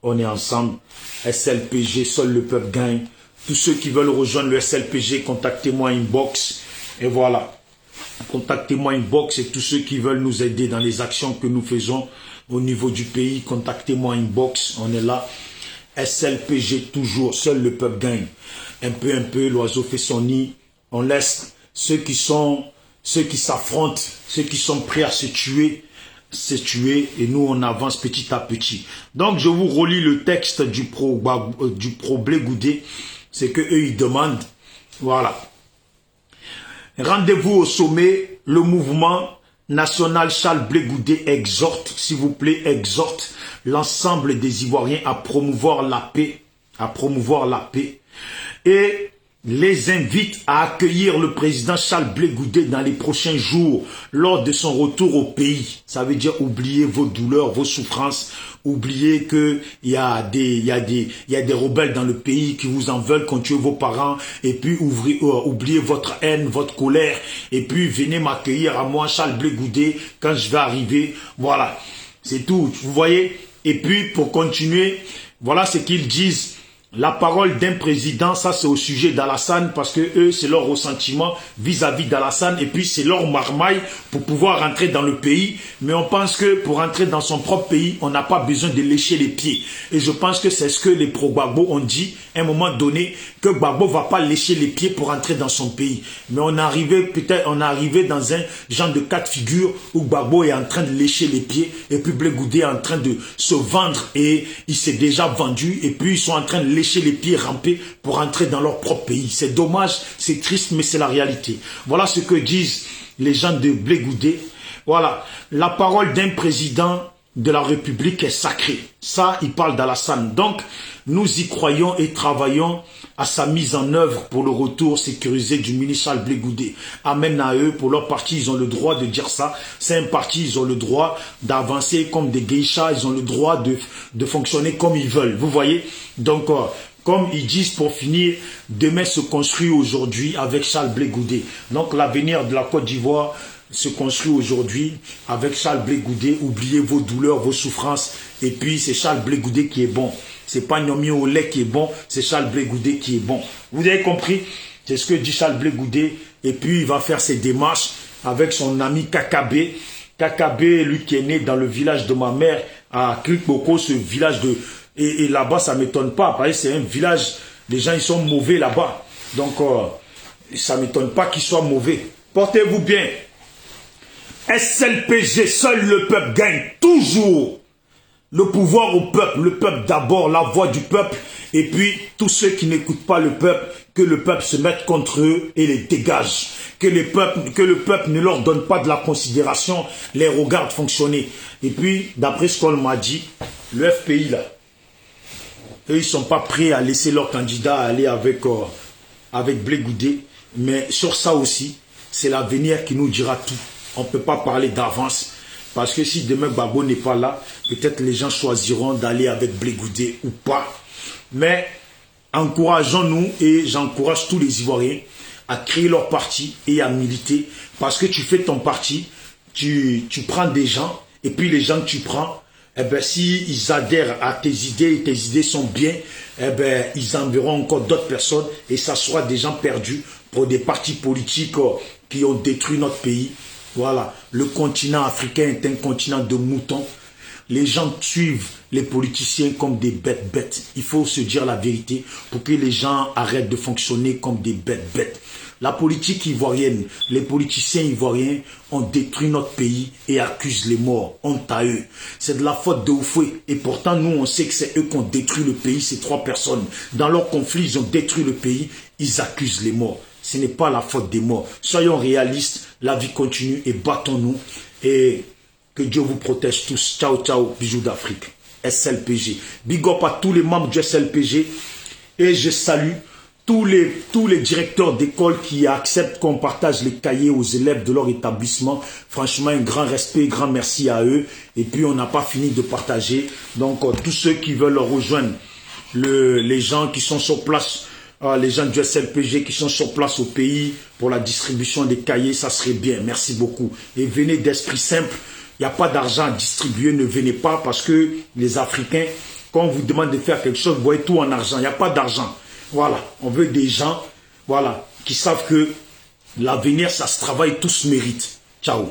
On est ensemble. SLPG, seul le peuple gagne. Tous ceux qui veulent rejoindre le SLPG, contactez-moi inbox. Et voilà. Contactez-moi inbox et tous ceux qui veulent nous aider dans les actions que nous faisons au niveau du pays, contactez-moi inbox. On est là. SLPG toujours, seul le peuple gagne. Un peu, l'oiseau fait son nid. On laisse ceux qui s'affrontent, ceux qui sont prêts à se tuer et nous on avance petit à petit. Donc je vous relis le texte du pro Blé Goudé. C'est que eux ils demandent, voilà. Rendez-vous au sommet, le mouvement national Charles Blé Goudé exhorte, s'il vous plaît, exhorte l'ensemble des Ivoiriens à promouvoir la paix, et les invite à accueillir le président Charles Blé Goudé dans les prochains jours lors de son retour au pays. Ça veut dire oublier vos douleurs, vos souffrances, oubliez que il y a des rebelles dans le pays qui vous en veulent, qu'on tue vos parents, et puis oubliez votre haine, votre colère, et puis venez m'accueillir à moi, Charles Blé Goudé, quand je vais arriver. Voilà, c'est tout, vous voyez. Et puis pour continuer, voilà ce qu'ils disent. La parole d'un président, ça c'est au sujet d'Alassane, parce que eux, c'est leur ressentiment vis-à-vis d'Alassane, et puis c'est leur marmaille pour pouvoir rentrer dans le pays. Mais on pense que pour rentrer dans son propre pays, on n'a pas besoin de lécher les pieds. Et je pense que c'est ce que les pro-Gbagbo ont dit à un moment donné, que Gbagbo va pas lécher les pieds pour rentrer dans son pays. Mais on est arrivé dans un genre de cas de figure où Gbagbo est en train de lécher les pieds, et puis Blé Goudé est en train de se vendre, et il s'est déjà vendu, et puis ils sont en train de lécher les pieds, ramper pour entrer dans leur propre pays. C'est dommage, c'est triste, mais c'est la réalité. Voilà ce que disent les gens de Blé Goudé. Voilà, la parole d'un président de la République est sacrée. Ça, il parle d'Alassane. Donc, nous y croyons et travaillons à sa mise en œuvre pour le retour sécurisé du ministre Charles Blé Goudé. Amen à eux. Pour leur parti, ils ont le droit de dire ça. C'est un parti, ils ont le droit d'avancer comme des geishas. Ils ont le droit de fonctionner comme ils veulent. Vous voyez? Donc, comme ils disent pour finir, demain se construit aujourd'hui avec Charles Blé Goudé. Donc, l'avenir de la Côte d'Ivoire se construit aujourd'hui avec Charles Blé Goudé. Oubliez vos douleurs, vos souffrances. Et puis, c'est Charles Blé Goudé qui est bon. C'est pas Nyomi Olé qui est bon, c'est Charles Blé Goudé qui est bon. Vous avez compris? C'est ce que dit Charles Blé Goudé. Et puis, il va faire ses démarches avec son ami Kakabé. Kakabé, lui qui est né dans le village de ma mère, à Krikboko, ce village de... Et là-bas, ça ne m'étonne pas. Parce que c'est un village, les gens, ils sont mauvais là-bas. Donc, ça ne m'étonne pas qu'ils soient mauvais. Portez-vous bien. SLPG, seul le peuple gagne toujours. Le pouvoir au peuple, le peuple d'abord, la voix du peuple, et puis tous ceux qui n'écoutent pas le peuple, que le peuple se mette contre eux et les dégage. Que le peuple ne leur donne pas de la considération, les regarde fonctionner. Et puis, d'après ce qu'on m'a dit, le FPI là, eux ils ne sont pas prêts à laisser leur candidat aller avec Blé Goudé, mais sur ça aussi, c'est l'avenir qui nous dira tout. On ne peut pas parler d'avance. Parce que si demain Gbagbo n'est pas là, peut-être les gens choisiront d'aller avec Blé Goudé ou pas. Mais encourageons-nous et j'encourage tous les Ivoiriens à créer leur parti et à militer. Parce que tu fais ton parti, tu prends des gens et puis les gens que tu prends, eh ben, si ils adhèrent à tes idées et tes idées sont bien, eh ben, ils enverront encore d'autres personnes et ça sera des gens perdus pour des partis politiques qui ont détruit notre pays. Voilà, le continent africain est un continent de moutons. Les gens suivent les politiciens comme des bêtes. Il faut se dire la vérité pour que les gens arrêtent de fonctionner comme des bêtes. La politique ivoirienne, les politiciens ivoiriens ont détruit notre pays et accusent les morts. Honte à eux. C'est de la faute de Oufoué. Et pourtant, nous, on sait que c'est eux qui ont détruit le pays, ces trois personnes. Dans leur conflit, ils ont détruit le pays. Ils accusent les morts. Ce n'est pas la faute des morts. Soyons réalistes, la vie continue et battons-nous. Et que Dieu vous protège tous. Ciao, ciao, bisous d'Afrique. SLPG. Big up à tous les membres du SLPG. Et je salue tous les directeurs d'école qui acceptent qu'on partage les cahiers aux élèves de leur établissement. Franchement, un grand respect, grand merci à eux. Et puis, on n'a pas fini de partager. Donc, tous ceux qui veulent rejoindre les gens qui sont sur place, les gens du SLPG qui sont sur place au pays pour la distribution des cahiers, ça serait bien. Merci beaucoup. Et venez d'esprit simple. Il n'y a pas d'argent à distribuer. Ne venez pas parce que les Africains, Quand on vous demande de faire quelque chose, vous voyez tout en argent. Il n'y a pas d'argent. Voilà. On veut des gens, voilà, qui savent que l'avenir, ça se travaille, tout se mérite. Ciao.